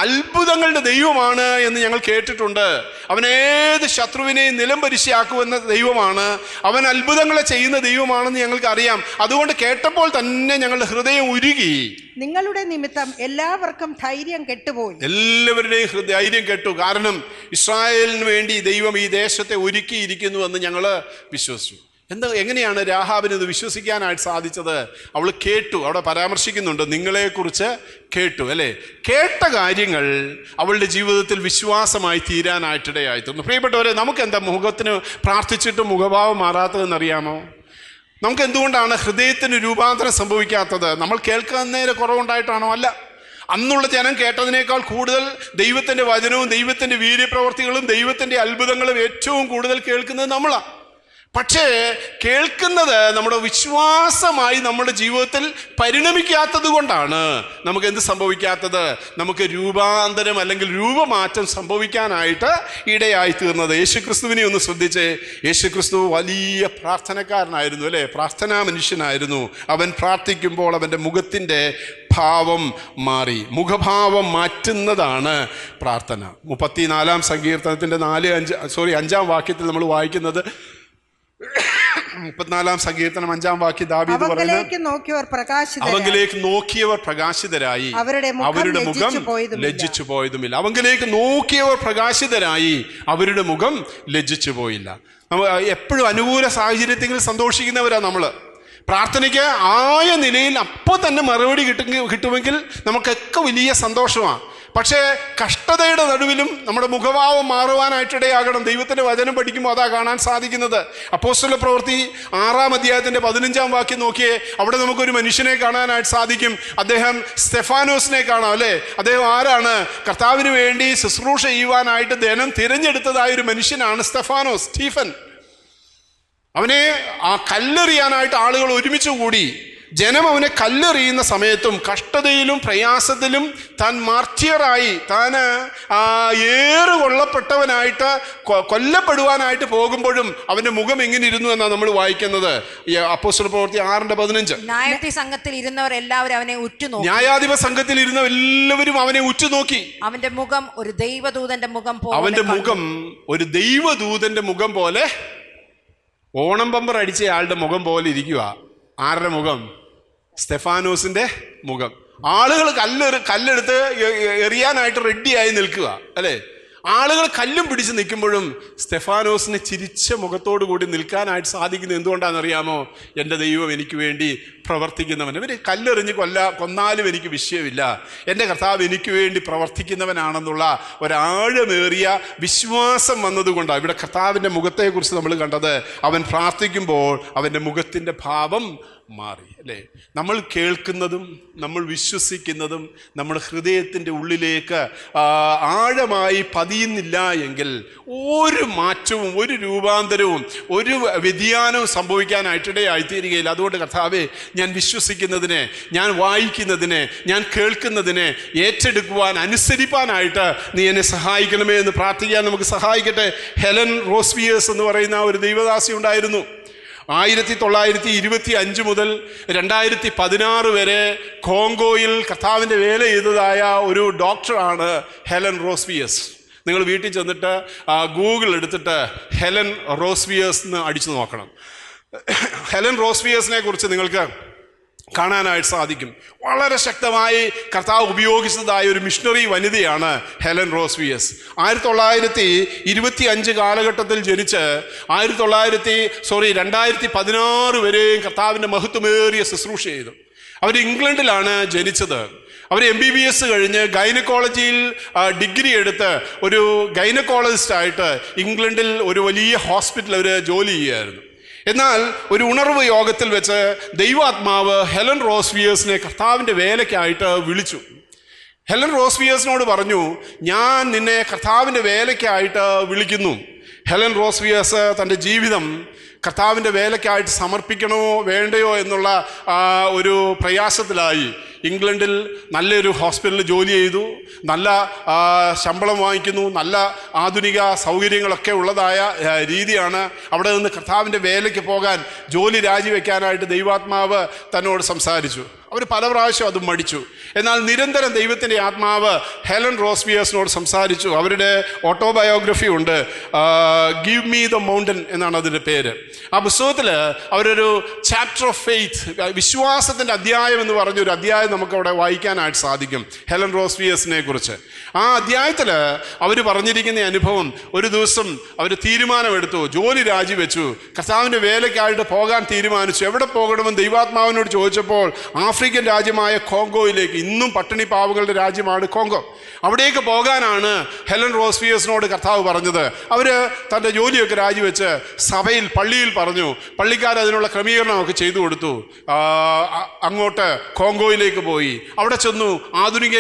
അത്ഭുതങ്ങളുടെ ദൈവമാണ് എന്ന് ഞങ്ങൾ കേട്ടിട്ടുണ്ട്. അവൻ ഏത് ശത്രുവിനെയും നിലംപരിശയാക്കുമെന്ന ദൈവമാണ്. അവൻ അത്ഭുതങ്ങളെ ചെയ്യുന്ന ദൈവമാണെന്ന് ഞങ്ങൾക്ക് അറിയാം. അതുകൊണ്ട് കേട്ടപ്പോൾ തന്നെ ഞങ്ങളുടെ ഹൃദയം ഉരുകി. നിങ്ങളുടെ നിമിത്തം എല്ലാവർക്കും ധൈര്യം കെട്ടുപോയി. എല്ലാവരുടെയും ധൈര്യം കെട്ടു. കാരണം ഇസ്രായേലിന് വേണ്ടി ദൈവം ഈ ദേശത്തെ ഒരുക്കിയിരിക്കുന്നു എന്ന് ഞങ്ങൾ വിശ്വസിച്ചു. എങ്ങനെയാണ് രാഹാബിന് ഇത് വിശ്വസിക്കാനായിട്ട് സാധിച്ചത്? അവൾ കേട്ടു, അവിടെ പരാമർശിക്കുന്നുണ്ട്, നിങ്ങളെക്കുറിച്ച് കേട്ടു, അല്ലേ? കേട്ട കാര്യങ്ങൾ അവളുടെ ജീവിതത്തിൽ വിശ്വാസമായി തീരാനായിട്ടിടയായി തീർന്നു. പ്രിയപ്പെട്ടവരെ, നമുക്കെന്താ മുഖത്തിന് പ്രാർത്ഥിച്ചിട്ട് മുഖഭാവം മാറാത്തതെന്നറിയാമോ? നമുക്ക് എന്തുകൊണ്ടാണ് ഹൃദയത്തിന് രൂപാന്തരം സംഭവിക്കാത്തത്? നമ്മൾ കേൾക്കുന്നതിന് കുറവുണ്ടായിട്ടാണോ? അല്ല, അന്നുള്ള ജനം കേട്ടതിനേക്കാൾ കൂടുതൽ ദൈവത്തിൻ്റെ വചനവും ദൈവത്തിൻ്റെ വീര്യപ്രവർത്തികളും ദൈവത്തിൻ്റെ അത്ഭുതങ്ങളും ഏറ്റവും കൂടുതൽ കേൾക്കുന്നത് നമ്മളാണ്. പക്ഷേ കേൾക്കുന്നത് നമ്മുടെ വിശ്വാസമായി നമ്മുടെ ജീവിതത്തിൽ പരിണമിക്കാത്തത് കൊണ്ടാണ് നമുക്ക് എന്ത് സംഭവിക്കാത്തത്? നമുക്ക് രൂപാന്തരം അല്ലെങ്കിൽ രൂപമാറ്റം സംഭവിക്കാനായിട്ട് ഇടയായി തീർന്നത്. യേശുക്രിസ്തുവിനെ ഒന്ന് ശ്രദ്ധിച്ചേ. യേശുക്രിസ്തു വലിയ പ്രാർത്ഥനക്കാരനായിരുന്നു, അല്ലേ? പ്രാർത്ഥനാ മനുഷ്യനായിരുന്നു. അവൻ പ്രാർത്ഥിക്കുമ്പോൾ അവൻ്റെ മുഖത്തിൻ്റെ ഭാവം മാറി. മുഖഭാവം മാറ്റുന്നതാണ് പ്രാർത്ഥന. 34-ാം സങ്കീർത്തനത്തിൻ്റെ 5-ാം വാക്യത്തിൽ നമ്മൾ വായിക്കുന്നത്, 34-ാം സങ്കീർത്തനം 5-ാം വാക്യം ദാവീദ് പറയുന്നത്, അവങ്കിലേക്ക് നോക്കിയവർ പ്രകാശിതരായി, അവരുടെ മുഖം ലജ്ജിച്ചു പോയതുമില്ല. അവങ്കിലേക്ക് നോക്കിയവർ പ്രകാശിതരായി, അവരുടെ മുഖം ലജ്ജിച്ചു പോയില്ല. നമ്മൾ എപ്പോഴും അനുകൂല സാഹചര്യത്തിൽ സന്തോഷിക്കുന്നവരാണ് നമ്മൾ. പ്രാർത്ഥനയ്ക്ക് ആയ നിലയിൽ അപ്പോൾ തന്നെ മറുപടി കിട്ടുമെങ്കിൽ നമുക്കൊക്കെ വലിയ സന്തോഷമാണ്. പക്ഷേ കഷ്ടതയുടെ നടുവിലും നമ്മുടെ മുഖഭാവം മാറുവാനായിട്ടിടയാകണം. ദൈവത്തിൻ്റെ വചനം പഠിക്കുമ്പോൾ അതാ കാണാൻ സാധിക്കുന്നത്. അപ്പോസ്തല പ്രവൃത്തി 6-ാം അധ്യായത്തിൻ്റെ 15-ാം വാക്യം നോക്കിയേ. അവിടെ നമുക്കൊരു മനുഷ്യനെ കാണാനായിട്ട് സാധിക്കും. അദ്ദേഹം സ്തെഫാനോസിനെ കാണാം, അല്ലേ? അദ്ദേഹം ആരാണ്? കർത്താവിന് വേണ്ടി ശുശ്രൂഷ ചെയ്യുവാനായിട്ട് ജനം തിരഞ്ഞെടുത്തതായൊരു മനുഷ്യനാണ് സ്റ്റീഫൻ. അവനെ കല്ലെറിയാനായിട്ട് ആളുകൾ ഒരുമിച്ച് കൂടി. ജനം അവനെ കല്ലെറിയുന്ന സമയത്തും കഷ്ടതയിലും പ്രയാസത്തിലും താൻ മാർട്ടിയറായി, താൻ കൊള്ളപ്പെട്ടവനായിട്ട് കൊല്ലപ്പെടുവാനായിട്ട് പോകുമ്പോഴും അവന്റെ മുഖം എങ്ങനെ ഇരുന്നു എന്നാണ് നമ്മൾ വായിക്കുന്നത്. അപ്പോസ്തല പ്രവൃത്തി 6:15. ന്യായാധിപ സംഘത്തിൽ ഇരുന്നവർ എല്ലാവരും അവനെ ഉറ്റുനോക്കി. ന്യായാധിപ സംഘത്തിൽ ഇരുന്ന എല്ലാവരും അവനെ ഉറ്റുനോക്കി. അവന്റെ മുഖം ഒരു ദൈവദൂതന്റെ മുഖം പോലെ, അവന്റെ മുഖം ഒരു ദൈവദൂതന്റെ മുഖം പോലെ, ഓണം പമ്പർ അടിച്ച ആളുടെ മുഖം പോലെ ഇരിക്കുക. ആരുടെ മുഖം? സ്തെഫാനോസിന്റെ മുഖം. ആളുകൾ കല്ലെടുത്ത് എറിയാനായിട്ട് റെഡിയായി നിൽക്കുക, അല്ലേ? ആളുകൾ കല്ലും പിടിച്ച് നിൽക്കുമ്പോഴും സ്തെഫാനോസിന് ചിരിച്ച മുഖത്തോടു കൂടി നിൽക്കാനായിട്ട് സാധിക്കുന്നത് എന്തുകൊണ്ടാണെന്നറിയാമോ? എൻ്റെ ദൈവം എനിക്ക് വേണ്ടി പ്രവർത്തിക്കുന്നവൻ. ഇവർ കല്ലെറിഞ്ഞ് കൊന്നാലും എനിക്ക് വിഷയമില്ല, എൻ്റെ കർത്താവ് എനിക്ക് വേണ്ടി പ്രവർത്തിക്കുന്നവനാണെന്നുള്ള ഒരാഴമേറിയ വിശ്വാസം വന്നതുകൊണ്ടാണ് ഇവിടെ കർത്താവിൻ്റെ മുഖത്തെക്കുറിച്ച് നമ്മൾ കണ്ടത്. അവൻ പ്രാർത്ഥിക്കുമ്പോൾ അവൻ്റെ മുഖത്തിൻ്റെ ഭാവം മാറി, അല്ലേ? നമ്മൾ കേൾക്കുന്നതും നമ്മൾ വിശ്വസിക്കുന്നതും നമ്മുടെ ഹൃദയത്തിൻ്റെ ഉള്ളിലേക്ക് ആഴമായി പതിയുന്നില്ല എങ്കിൽ ഒരു മാറ്റവും ഒരു രൂപാന്തരവും ഒരു വ്യതിയാനവും സംഭവിക്കാനായിട്ടിടയായിത്തീരുകയില്ല. അതുകൊണ്ട് കർത്താവേ, ഞാൻ വിശ്വസിക്കുന്നതിനെ, ഞാൻ വായിക്കുന്നതിനെ, ഞാൻ കേൾക്കുന്നതിനെ ഏറ്റെടുക്കുവാൻ, അനുസരിപ്പാനായിട്ട് നീ എന്നെ സഹായിക്കണമേ എന്ന് പ്രാർത്ഥിക്കാൻ നമുക്ക് സഹായിക്കട്ടെ. ഹെലൻ റോസ്വിയേഴ്സ് എന്ന് പറയുന്ന ഒരു ദൈവദാസി ഉണ്ടായിരുന്നു. 1925 മുതൽ 2016 വരെ കോങ്കോയിൽ കർത്താവിൻ്റെ വേല ചെയ്തതായ ഒരു ഡോക്ടറാണ് ഹെലൻ റോസ്വിയേഴ്സ്. നിങ്ങൾ വീട്ടിൽ ചെന്നിട്ട് ഗൂഗിൾ എടുത്തിട്ട് ഹെലൻ റോസ്വിയേഴ്സ് എന്ന് അടിച്ചു നോക്കണം. ഹെലൻ റോസ്വിയേഴ്സിനെ കുറിച്ച് നിങ്ങൾക്ക് കാണാനായിട്ട് സാധിക്കും. വളരെ ശക്തമായി കർത്താവ് ഉപയോഗിച്ചതായ ഒരു മിഷണറി വനിതയാണ് ഹെലൻ റോസ്വിയേഴ്സ്. 1925 കാലഘട്ടത്തിൽ ജനിച്ച് 2016 വരെയും കർത്താവിൻ്റെ മഹത്വമേറിയ ശുശ്രൂഷ ചെയ്തു. അവർ ഇംഗ്ലണ്ടിലാണ് ജനിച്ചത്. അവർ MBBS കഴിഞ്ഞ് ഗൈനക്കോളജിയിൽ ഡിഗ്രി എടുത്ത് ഒരു ഗൈനക്കോളജിസ്റ്റായിട്ട് ഇംഗ്ലണ്ടിൽ ഒരു വലിയ ഹോസ്പിറ്റൽ അവർ ജോലി ചെയ്യുമായിരുന്നു. എന്നാൽ ഒരു ഉണർവ് യോഗത്തിൽ വെച്ച് ദൈവാത്മാവ് ഹെലൻ റോസ്വിയേഴ്സിനെ കർത്താവിൻ്റെ വേലയ്ക്കായിട്ട് വിളിച്ചു. ഹെലൻ റോസ്വിയേഴ്സിനോട് പറഞ്ഞു, ഞാൻ നിന്നെ കർത്താവിൻ്റെ വേലയ്ക്കായിട്ട് വിളിക്കുന്നു. ഹെലൻ റോസ്വിയേഴ്സ് തൻ്റെ ജീവിതം കർത്താവിൻ്റെ വേലയ്ക്കായിട്ട് സമർപ്പിക്കണമോ വേണ്ടയോ എന്നുള്ള ഒരു പ്രയാസത്തിലായി. ഇംഗ്ലണ്ടിൽ നല്ലൊരു ഹോസ്പിറ്റലിൽ ജോലി ചെയ്തു, നല്ല ശമ്പളം വാങ്ങിക്കുന്നു, നല്ല ആധുനിക സൗകര്യങ്ങളൊക്കെ ഉള്ളതായ രീതിയാണ്. അവിടെ നിന്ന് കർത്താവിൻ്റെ വേലയ്ക്ക് പോകാൻ, ജോലി രാജിവെക്കാനായിട്ട് ദൈവാത്മാവ് തന്നോട് സംസാരിച്ചു. അവർ പല പ്രാവശ്യം അത് മടിച്ചു. എന്നാൽ നിരന്തരം ദൈവത്തിൻ്റെ ആത്മാവ് ഹെലൻ റോസ്വിയേഴ്സിനോട് സംസാരിച്ചു. അവരുടെ ഓട്ടോബയോഗ്രഫി ഉണ്ട്, ഗിവ് മീ ദ മൗണ്ടൻ എന്നാണ് അതിൻ്റെ പേര്. ആ പുസ്തകത്തിൽ അവരൊരു ചാപ്റ്റർ ഓഫ് ഫെയ്ത്ത്, വിശ്വാസത്തിൻ്റെ അധ്യായം എന്ന് പറഞ്ഞൊരു അധ്യായം നമുക്കവിടെ വായിക്കാനായിട്ട് സാധിക്കും ഹെലൻ റോസ്വിയസിനെ കുറിച്ച്. ആ അധ്യായത്തിൽ അവർ പറഞ്ഞിരിക്കുന്ന അനുഭവം, ഒരു ദിവസം അവർ തീരുമാനമെടുത്തു, ജോലി രാജിവെച്ചു, കർത്താവിൻ്റെ വേലയ്ക്കായിട്ട് പോകാൻ തീരുമാനിച്ചു. എവിടെ പോകണമെന്ന് ദൈവാത്മാവിനോട് ചോദിച്ചപ്പോൾ ആഫ്രിക്കൻ രാജ്യമായ കോങ്കോയിലേക്ക്, ഇന്നും പട്ടിണി പാവങ്ങളുടെ രാജ്യമാണ് കോങ്കോ, അവിടേക്ക് പോകാനാണ് ഹെലൻ റോസ്വിയസിനോട് കർത്താവ് പറഞ്ഞത്. അവർ തൻ്റെ ജോലിയൊക്കെ രാജിവെച്ച് സഭയിൽ, പള്ളിയിൽ പറഞ്ഞു. പള്ളിക്കാർ അതിനുള്ള ക്രമീകരണമൊക്കെ ചെയ്തു കൊടുത്തു. അങ്ങോട്ട് കോങ്കോയിലേക്ക് പോയി. അവിടെ ചെന്നു. ആധുനിക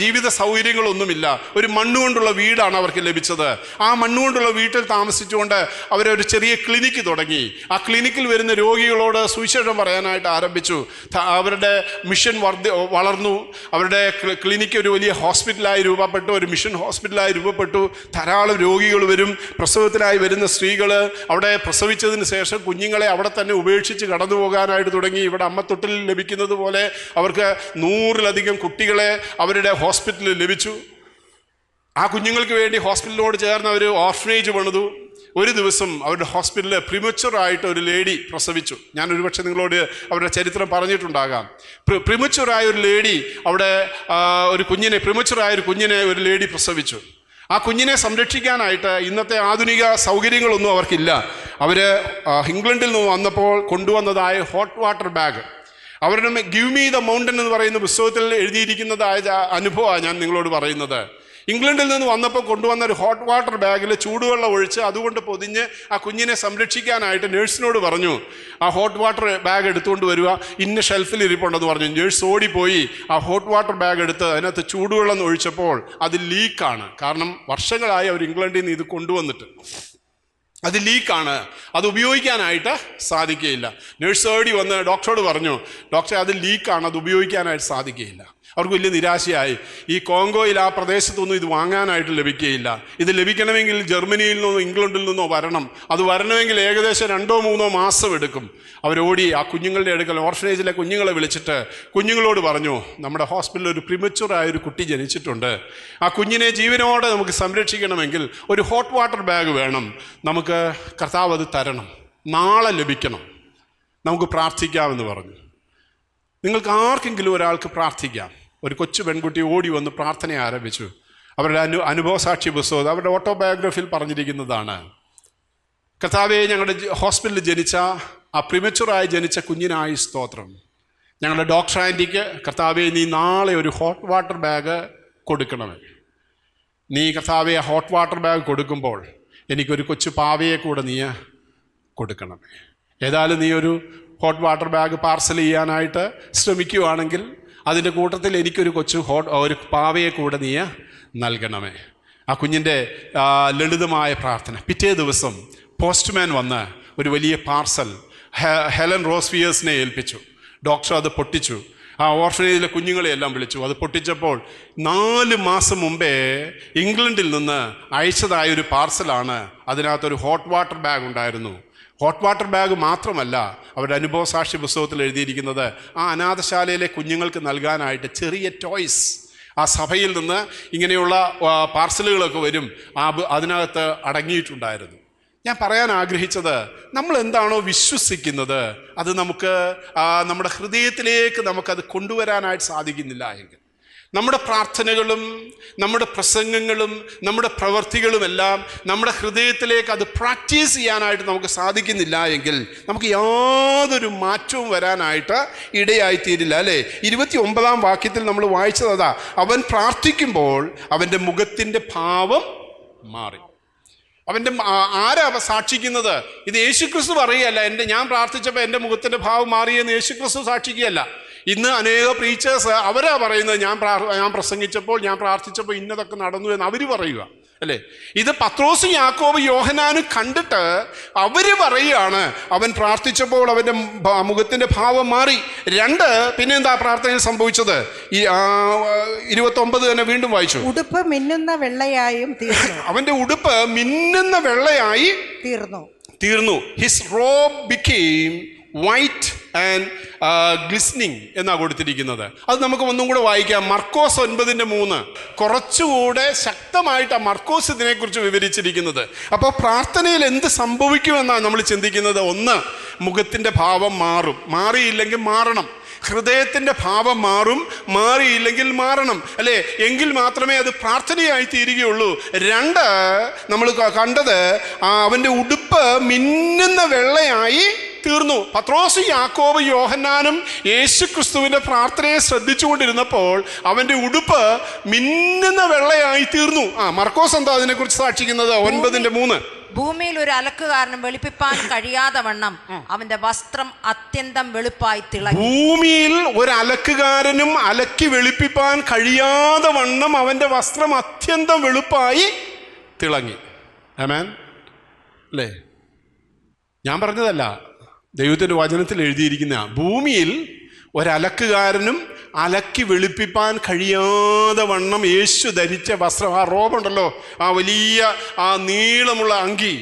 ജീവിത സൗകര്യങ്ങളൊന്നുമില്ല. ഒരു മണ്ണുകൊണ്ടുള്ള വീടാണ് അവർക്ക് ലഭിച്ചത്. ആ മണ്ണുകൊണ്ടുള്ള വീട്ടിൽ താമസിച്ചുകൊണ്ട് അവരൊരു ചെറിയ ക്ലിനിക്ക് തുടങ്ങി. ആ ക്ലിനിക്കിൽ വരുന്ന രോഗികളോട് സുവിശേഷം പറയാനായിട്ട് ആരംഭിച്ചു. അവരുടെ മിഷൻ വളർന്നു. അവരുടെ ക്ലിനിക്ക് ഒരു വലിയ ഹോസ്പിറ്റലായി രൂപപ്പെട്ടു, ഒരു മിഷൻ ഹോസ്പിറ്റലായി രൂപപ്പെട്ടു. ധാരാളം രോഗികൾ വരും. പ്രസവത്തിനായി വരുന്ന സ്ത്രീകൾ അവിടെ പ്രസവിച്ചതിന് ശേഷം കുഞ്ഞുങ്ങളെ അവിടെ തന്നെ ഉപേക്ഷിച്ച് കടന്നു പോകാനായിട്ട് തുടങ്ങി. ഇവിടെ അമ്മത്തൊട്ടിൽ ലഭിക്കുന്നത് പോലെ അവർക്ക് 100-ലധികം കുട്ടികളെ അവരുടെ ഹോസ്പിറ്റലിൽ ലഭിച്ചു. ആ കുഞ്ഞുങ്ങൾക്ക് വേണ്ടി ഹോസ്പിറ്റലിനോട് ചേർന്ന് അവർ ഓർഫനേജ് പണിതു. ഒരു ദിവസം അവരുടെ ഹോസ്പിറ്റലിൽ പ്രിമച്വറായിട്ട് ഒരു ലേഡി പ്രസവിച്ചു. ഞാൻ ഒരുപക്ഷെ നിങ്ങളോട് അവരുടെ ചരിത്രം പറഞ്ഞിട്ടുണ്ടാകാം. പ്രിമച്വറായ ഒരു ലേഡി അവിടെ പ്രിമച്വറായ ഒരു കുഞ്ഞിനെ ഒരു ലേഡി പ്രസവിച്ചു. ആ കുഞ്ഞിനെ സംരക്ഷിക്കാനായിട്ട് ഇന്നത്തെ ആധുനിക സൗകര്യങ്ങളൊന്നും അവർക്കില്ല. അവർ ഇംഗ്ലണ്ടിൽ നിന്ന് വന്നപ്പോൾ കൊണ്ടുവന്നതായ ഹോട്ട് വാട്ടർ ബാഗ്, അവരുടെ ഗിവ് മീ ദ മൗണ്ടൻ എന്ന് പറയുന്ന പുസ്തകത്തിൽ എഴുതിയിരിക്കുന്നതായ അനുഭവമാണ് ഞാൻ നിങ്ങളോട് പറയുന്നത്. ഇംഗ്ലണ്ടിൽ നിന്ന് വന്നപ്പോൾ കൊണ്ടുവന്ന ഒരു ഹോട്ട് വാട്ടർ ബാഗിൽ ചൂടുവെള്ളം ഒഴിച്ച് അതുകൊണ്ട് പൊതിഞ്ഞ് ആ കുഞ്ഞിനെ സംരക്ഷിക്കാനായിട്ട് നേഴ്സിനോട് പറഞ്ഞു, ആ ഹോട്ട് വാട്ടർ ബാഗ് എടുത്തുകൊണ്ട് വരിക, ഇന്ന ഷെൽഫിൽ ഇരിപ്പുണ്ടെന്ന് പറഞ്ഞു. നേഴ്സ് ഓടിപ്പോയി ആ ഹോട്ട് വാട്ടർ ബാഗ് എടുത്ത് അതിനകത്ത് ചൂടുവെള്ളം ഒഴിച്ചപ്പോൾ അത് ലീക്കാണ്. കാരണം വർഷങ്ങളായി അവർ ഇംഗ്ലണ്ടിൽ നിന്ന് ഇത് കൊണ്ടുവന്നിട്ട് അത് ലീക്കാണ്, അത് ഉപയോഗിക്കാനായിട്ട് സാധിക്കുകയില്ല. നേഴ്സ് ഓടി വന്ന് ഡോക്ടറോട് പറഞ്ഞു, ഡോക്ടറെ അത് ലീക്കാണ്, അത് ഉപയോഗിക്കാനായിട്ട് സാധിക്കുകയില്ല. അവർക്ക് വലിയ നിരാശയായി. ഈ കോങ്കോയിൽ ആ പ്രദേശത്തൊന്നും ഇത് വാങ്ങാനായിട്ട് ലഭിക്കുകയില്ല. ഇത് ലഭിക്കണമെങ്കിൽ ജർമ്മനിയിൽ നിന്നോ ഇംഗ്ലണ്ടിൽ നിന്നോ വരണം. അത് വരണമെങ്കിൽ ഏകദേശം 2-3 മാസം എടുക്കും. അവരോടി ആ കുഞ്ഞുങ്ങളുടെ അടുക്കൽ, ഓർഫനേജിലെ കുഞ്ഞുങ്ങളെ വിളിച്ചിട്ട് കുഞ്ഞുങ്ങളോട് പറഞ്ഞു, നമ്മുടെ ഹോസ്പിറ്റലിൽ ഒരു പ്രിമച്വറായൊരു കുട്ടി ജനിച്ചിട്ടുണ്ട്. ആ കുഞ്ഞിനെ ജീവനോടെ നമുക്ക് സംരക്ഷിക്കണമെങ്കിൽ ഒരു ഹോട്ട് വാട്ടർ ബാഗ് വേണം. നമുക്ക് കർത്താവ് അത് തരണം, നാളെ ലഭിക്കണം, നമുക്ക് പ്രാർത്ഥിക്കാമെന്ന് പറഞ്ഞു. നിങ്ങൾക്ക് ആർക്കെങ്കിലും ഒരാൾക്ക് പ്രാർത്ഥിക്കാം. ഒരു കൊച്ചു പെൺകുട്ടി ഓടി വന്ന് പ്രാർത്ഥന ആരംഭിച്ചു. അവരുടെ അനുഭവസാക്ഷി പുസ്തകം, അവരുടെ ഓട്ടോബയോഗ്രഫിയിൽ പറഞ്ഞിരിക്കുന്നതാണ്. കർത്താവേ, ഞങ്ങളുടെ ഹോസ്പിറ്റലിൽ ജനിച്ച ആ പ്രിമച്വറായി ജനിച്ച കുഞ്ഞിനായി സ്തോത്രം. ഞങ്ങളുടെ ഡോക്ടർ ആൻറ്റിക്ക് കർത്താവേ, നീ നാളെ ഒരു ഹോട്ട് വാട്ടർ ബാഗ് കൊടുക്കണമേ. നീ കർത്താവേ ആ ഹോട്ട് വാട്ടർ ബാഗ് കൊടുക്കുമ്പോൾ എനിക്കൊരു കൊച്ചു പാവയെ കൂടെ നീ കൊടുക്കണമേ. ഏതായാലും നീ ഒരു ഹോട്ട് വാട്ടർ ബാഗ് പാർസൽ ചെയ്യാനായിട്ട് ശ്രമിക്കുകയാണെങ്കിൽ അതിൻ്റെ കൂട്ടത്തിൽ എനിക്കൊരു ഒരു പാവയെ കൂടെ നീ നൽകണമേ. ആ കുഞ്ഞിൻ്റെ ലളിതമായ പ്രാർത്ഥന. പിറ്റേ ദിവസം പോസ്റ്റ്മാൻ വന്ന് ഒരു വലിയ പാർസൽ ഹെലൻ റോസ്വിയേഴ്സിനെ ഏൽപ്പിച്ചു. ഡോക്ടർ അത് പൊട്ടിച്ചു. ആ ഓർഫനേജിലെ കുഞ്ഞുങ്ങളെയെല്ലാം വിളിച്ചു. അത് പൊട്ടിച്ചപ്പോൾ 4 മാസം മുമ്പേ ഇംഗ്ലണ്ടിൽ നിന്ന് അയച്ചതായൊരു പാർസലാണ്. അതിനകത്തൊരു ഹോട്ട് വാട്ടർ ബാഗ് ഉണ്ടായിരുന്നു. ഹോട്ട് വാട്ടർ ബാഗ് മാത്രമല്ല, അവരുടെ അനുഭവസാക്ഷി പുസ്തകത്തിൽ എഴുതിയിരിക്കുന്നത് ആ അനാഥശാലയിലെ കുഞ്ഞുങ്ങൾക്ക് നൽകാനായിട്ട് ചെറിയ ടോയ്സ്, ആ സഭയിൽ നിന്ന് ഇങ്ങനെയുള്ള പാർസലുകളൊക്കെ വരും, അതിനകത്ത് അടങ്ങിയിട്ടുണ്ടായിരുന്നു. ഞാൻ പറയാൻ ആഗ്രഹിച്ചത്, നമ്മൾ എന്താണോ വിശ്വസിക്കുന്നത് അത് നമുക്ക് നമ്മുടെ ഹൃദയത്തിലേക്ക് നമുക്കത് കൊണ്ടുവരാനായിട്ട് സാധിക്കുന്നില്ല എങ്കിൽ, നമ്മുടെ പ്രാർത്ഥനകളും നമ്മുടെ പ്രസംഗങ്ങളും നമ്മുടെ പ്രവൃത്തികളുമെല്ലാം നമ്മുടെ ഹൃദയത്തിലേക്ക് അത് പ്രാക്ടീസ് ചെയ്യാനായിട്ട് നമുക്ക് സാധിക്കുന്നില്ല എങ്കിൽ നമുക്ക് യാതൊരു മാറ്റവും വരാനായിട്ട് ഇടയായിത്തീരില്ല, അല്ലേ? 29-ാം വാക്യത്തിൽ നമ്മൾ വായിച്ചതാ, അവൻ പ്രാർത്ഥിക്കുമ്പോൾ അവൻ്റെ മുഖത്തിൻ്റെ ഭാവം മാറി. അവൻ്റെ ആരാ സാക്ഷിക്കുന്നത്? ഇത് യേശുക്രിസ്തു പറയുകയല്ല, ഞാൻ പ്രാർത്ഥിച്ചപ്പോൾ എൻ്റെ മുഖത്തിൻ്റെ ഭാവം മാറിയെന്ന് യേശുക്രിസ്തു സാക്ഷിക്കുകയല്ല. ഇന്ന് അനേക പ്രീച്ചേഴ്സ് അവരാ പറയുന്നത്, ഞാൻ പ്രസംഗിച്ചപ്പോൾ, ഞാൻ പ്രാർത്ഥിച്ചപ്പോൾ ഇന്നതൊക്കെ നടന്നു എന്ന് അവർ പറയുക, അല്ലേ? ഇത് പത്രോസും യാക്കോബും യോഹന്നാനും കണ്ടിട്ട് അവർ പറയുകയാണ്, അവൻ പ്രാർത്ഥിച്ചപ്പോൾ അവൻ്റെ മുഖത്തിൻ്റെ ഭാവം മാറി. 2, പിന്നെ എന്താ പ്രാർത്ഥനയിൽ സംഭവിച്ചത്? 29 തന്നെ വീണ്ടും വായിച്ചു. ഉടുപ്പ് മിന്നുന്ന വെള്ളയായും തീർന്നു. അവൻ്റെ ഉടുപ്പ് മിന്നുന്ന വെള്ളയായി തീർന്നു. His robe became white and glistening എന്നാണ് കൊടുത്തിരിക്കുന്നത്. അത് നമുക്ക് ഒന്നും കൂടെ വായിക്കാം. മർക്കോസ് 9:3 കുറച്ചുകൂടെ ശക്തമായിട്ട് ആ മർക്കോസ് ഇതിനെക്കുറിച്ച് വിവരിച്ചിരിക്കുന്നത്. അപ്പോൾ പ്രാർത്ഥനയിൽ എന്ത് സംഭവിക്കുമെന്നാണ് നമ്മൾ ചിന്തിക്കുന്നത്. ഒന്ന്, മുഖത്തിൻ്റെ ഭാവം മാറും, മാറിയില്ലെങ്കിൽ മാറണം. ഹൃദയത്തിൻ്റെ ഭാവം മാറും, മാറിയില്ലെങ്കിൽ മാറണം, അല്ലേ? എങ്കിൽ മാത്രമേ അത് പ്രാർത്ഥനയായി തീരുകയുള്ളൂ. 2, നമ്മൾ കണ്ടത് അവൻ്റെ ഉടുപ്പ് മിന്നുന്ന വെള്ളയായി തീർന്നു. പത്രോസ്, യാക്കോബ്, യോഹന്നാനും യേശു ക്രിസ്തുവിൻ്റെ പ്രാർത്ഥനയെ ശ്രദ്ധിച്ചുകൊണ്ടിരുന്നപ്പോൾ അവൻ്റെ ഉടുപ്പ് മിന്നുന്ന വെള്ളയായി തീർന്നു. മർക്കോസ് എന്താ അതിനെക്കുറിച്ച് സാക്ഷിക്കുന്നത്? 9:3 ഭൂമിയിൽ ഒരു അലക്കുകാരനും വെളുപ്പിപ്പാൻ കഴിയാതെ വണ്ണം അവന്റെ വസ്ത്രം അത്യന്തം വെളുപ്പായി തിളങ്ങി. ഭൂമിയിൽ ഒരു അലക്കുകാരനും അലക്കി വെളുപ്പിപ്പാൻ കഴിയാതെ വണ്ണം അവന്റെ വസ്ത്രം അത്യന്തം വെളുപ്പായി തിളങ്ങി. ആമേൻ അല്ലേ? ഞാൻ പറഞ്ഞതല്ല, ദൈവത്തിൻ്റെ വചനത്തിൽ എഴുതിയിരിക്കുന്ന. ഭൂമിയിൽ ഒരലക്കുകാരനും അലക്കി വെളുപ്പിപ്പാൻ കഴിയാതെ വണ്ണം യേശു ധരിച്ച വസ്ത്രം, ആ റോബുണ്ടല്ലോ, ആ വലിയ ആ നീളമുള്ള അങ്കി,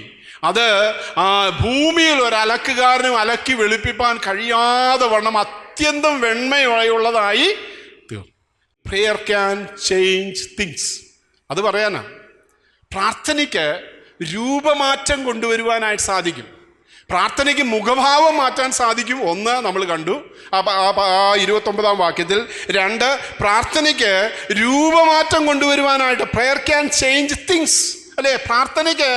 അത് ഭൂമിയിൽ ഒരലക്കുകാരനും അലക്കി വെളുപ്പിപ്പാൻ കഴിയാതെ വണ്ണം അത്യന്തം വെണ്മയുള്ളതായി തീർന്നു. Prayer can change things. അത് പറയാനാ. പ്രാർത്ഥനയ്ക്ക് രൂപമാറ്റം കൊണ്ടുവരുവാനായിട്ട് സാധിക്കും. പ്രാർത്ഥനയ്ക്ക് മുഖഭാവം മാറ്റാൻ സാധിക്കും. 1 നമ്മൾ കണ്ടു ആ 29-ാം വാക്യത്തിൽ. 2, പ്രാർത്ഥനയ്ക്ക് രൂപമാറ്റം കൊണ്ടുവരുവാനായിട്ട് പ്രെയർ ക്യാൻ ചേഞ്ച് തിങ്സ്, അല്ലേ? പ്രാർത്ഥനയ്ക്ക്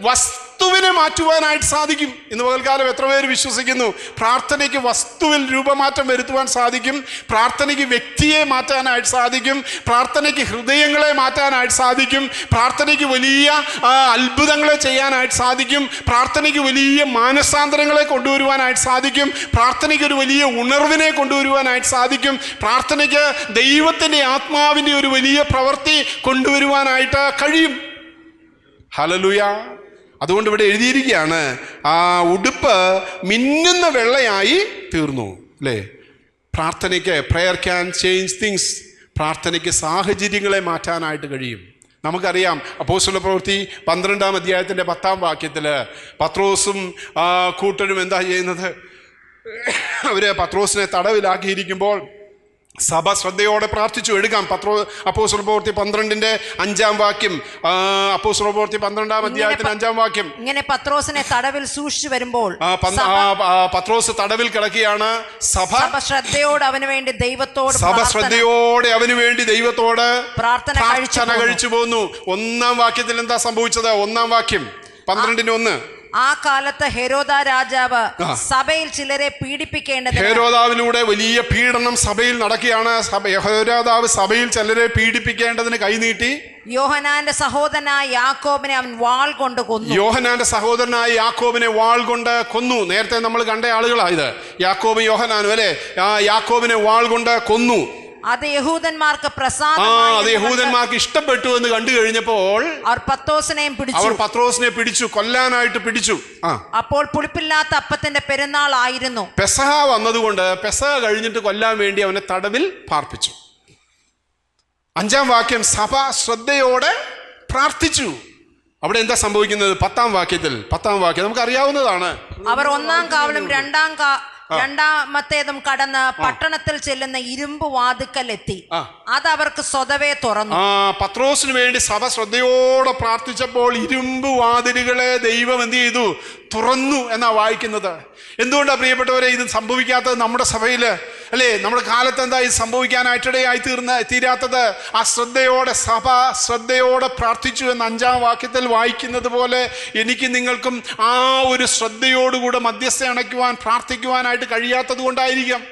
വസ്തുവിനെ മാറ്റുവാനായിട്ട് സാധിക്കും. ഇന്ന് പകൽക്കാലം എത്ര പേര് വിശ്വസിക്കുന്നു പ്രാർത്ഥനയ്ക്ക് വസ്തുവിൽ രൂപമാറ്റം വരുത്തുവാൻ സാധിക്കും? പ്രാർത്ഥനയ്ക്ക് വ്യക്തിയെ മാറ്റാനായിട്ട് സാധിക്കും. പ്രാർത്ഥനയ്ക്ക് ഹൃദയങ്ങളെ മാറ്റാനായിട്ട് സാധിക്കും. പ്രാർത്ഥനയ്ക്ക് വലിയ അത്ഭുതങ്ങളെ ചെയ്യാനായിട്ട് സാധിക്കും. പ്രാർത്ഥനയ്ക്ക് വലിയ മാനസാന്തരങ്ങളെ കൊണ്ടുവരുവാനായിട്ട് സാധിക്കും. പ്രാർത്ഥനയ്ക്ക് ഒരു വലിയ ഉണർവിനെ കൊണ്ടുവരുവാനായിട്ട് സാധിക്കും. പ്രാർത്ഥനയ്ക്ക് ദൈവത്തിൻ്റെ ആത്മാവിൻ്റെ ഒരു വലിയ പ്രവൃത്തി കൊണ്ടുവരുവാനായിട്ട് കഴിയും. ഹല്ലേലൂയ. അതുകൊണ്ട് ഇവിടെ എഴുതിയിരിക്കുകയാണ്, ആ ഉടുപ്പ് മിന്നുന്ന വെള്ളയായി തീർന്നു, അല്ലേ? പ്രാർത്ഥനയ്ക്ക് പ്രെയർ ക്യാൻ ചേഞ്ച് തിങ്സ്. പ്രാർത്ഥനയ്ക്ക് സാഹചര്യങ്ങളെ മാറ്റാനായിട്ട് കഴിയും. നമുക്കറിയാം, അപ്പോസ്തല പ്രവൃത്തി 12-ാം അധ്യായത്തിൻ്റെ 10-ാം വാക്യത്തിൽ പത്രോസും കൂട്ടരും എന്താ ചെയ്യുന്നത്? അവർ പത്രോസിനെ തടവിലാക്കിയിരിക്കുമ്പോൾ സഭ ശ്രദ്ധയോടെ പ്രാർത്ഥിച്ചു. എടുക്കാം അപ്പോസ്തല പ്രവൃത്തി 12-ന്റെ 5-ാം വാക്യം. അപ്പോസ്തല പ്രവൃത്തി 12-ാം അധ്യായത്തിന് 5-ാം വാക്യം. ഇങ്ങനെ പത്രോസിനെ തടവിൽ സൂക്ഷിച്ചു വരുമ്പോൾ പത്രോസ് തടവിൽ കിടക്കുകയാണ്. സഭ ശ്രദ്ധയോടെ അവന് വേണ്ടി ദൈവത്തോട് പ്രാർത്ഥന കഴിച്ചു പോന്നു. 1-ാം വാക്യത്തിൽ എന്താ സംഭവിച്ചത്? 1-ാം വാക്യം 12-1. ആ കാലത്ത് ഹെരോദാ രാജാവ് സഭയിൽ ചിലരെ പീഡിപ്പിക്കേണ്ടത്. ഹെരോദാവിലൂടെ വലിയ പീഡനം സഭയിൽ നടക്കുകയാണ്. ഹെരോദാവ് സഭയിൽ ചിലരെ പീഡിപ്പിക്കേണ്ടതിന് കൈനീട്ടി യോഹന്നാന്റെ സഹോദരനായ യാക്കോബിനെ അവൻ വാൾ കൊണ്ട് കൊന്നു. യോഹന്നാന്റെ സഹോദരനായ യാക്കോബിനെ വാൾ കൊണ്ട് കൊന്നു. നേരത്തെ നമ്മൾ കണ്ട ആളുകളായത് യാക്കോബും യോഹന്നാനും, അല്ലേ? യാക്കോബിനെ വാൾ കൊണ്ട് കൊന്നു. അത് യഹൂദന്മാർക്ക് ഇഷ്ടപ്പെട്ടു എന്ന് കണ്ടു കഴിഞ്ഞപ്പോൾ അവർ പത്രോസിനെ പിടിച്ചു, കൊല്ലാനായിട്ട് പിടിച്ചു. അപ്പോൾ പുളിപ്പില്ലാത്ത അപ്പത്തിന്റെ പെരുന്നാൾ ആയിരുന്നു. പെസഹ വന്നതുകൊണ്ട് പെസഹ കഴിഞ്ഞിട്ട് കൊല്ലാൻ വേണ്ടി അവനെ തടവിൽ പാർപ്പിച്ചു. 5-ാം വാക്യം, സഭ ശ്രദ്ധയോടെ പ്രാർത്ഥിച്ചു. അവിടെ എന്താ സംഭവിക്കുന്നത്? 10-ാം വാക്യത്തിൽ 10-ാം വാക്യം നമുക്ക് അറിയാവുന്നതാണ്. അവർ 1-ാം കാവലും 2-ാമത്തേതും കടന്ന് പട്ടണത്തിൽ ചെല്ലുന്ന ഇരുമ്പ് വാതിക്കൽ എത്തി. അത് അവർക്ക് സ്വതവേ തുറന്നു. പത്രോസിന് വേണ്ടി സഭ ശ്രദ്ധയോടെ പ്രാർത്ഥിച്ചപ്പോൾ ഇരുമ്പ് വാതിലുകളെ ദൈവം എന്ത് ചെയ്തു? തുറന്നു എന്നാ വായിക്കുന്നത്. എന്തുകൊണ്ടാണ് പ്രിയപ്പെട്ടവരെ ഇത് സംഭവിക്കാത്തത് നമ്മുടെ സഭയിൽ, അല്ലേ? നമ്മുടെ കാലത്ത് എന്താ ഇത് സംഭവിക്കാനായിട്ടിടയായി തീരാത്തത്? ആ സഭ ശ്രദ്ധയോടെ പ്രാർത്ഥിച്ചു എന്ന് 5-ാം വാക്യത്തിൽ വായിക്കുന്നത് പോലെ എനിക്ക് നിങ്ങൾക്കും ആ ഒരു ശ്രദ്ധയോടുകൂടെ മധ്യസ്ഥ അണയ്ക്കുവാൻ പ്രാർത്ഥിക്കുവാനായിട്ട് കഴിയാത്തത് കൊണ്ടായിരിക്കാം.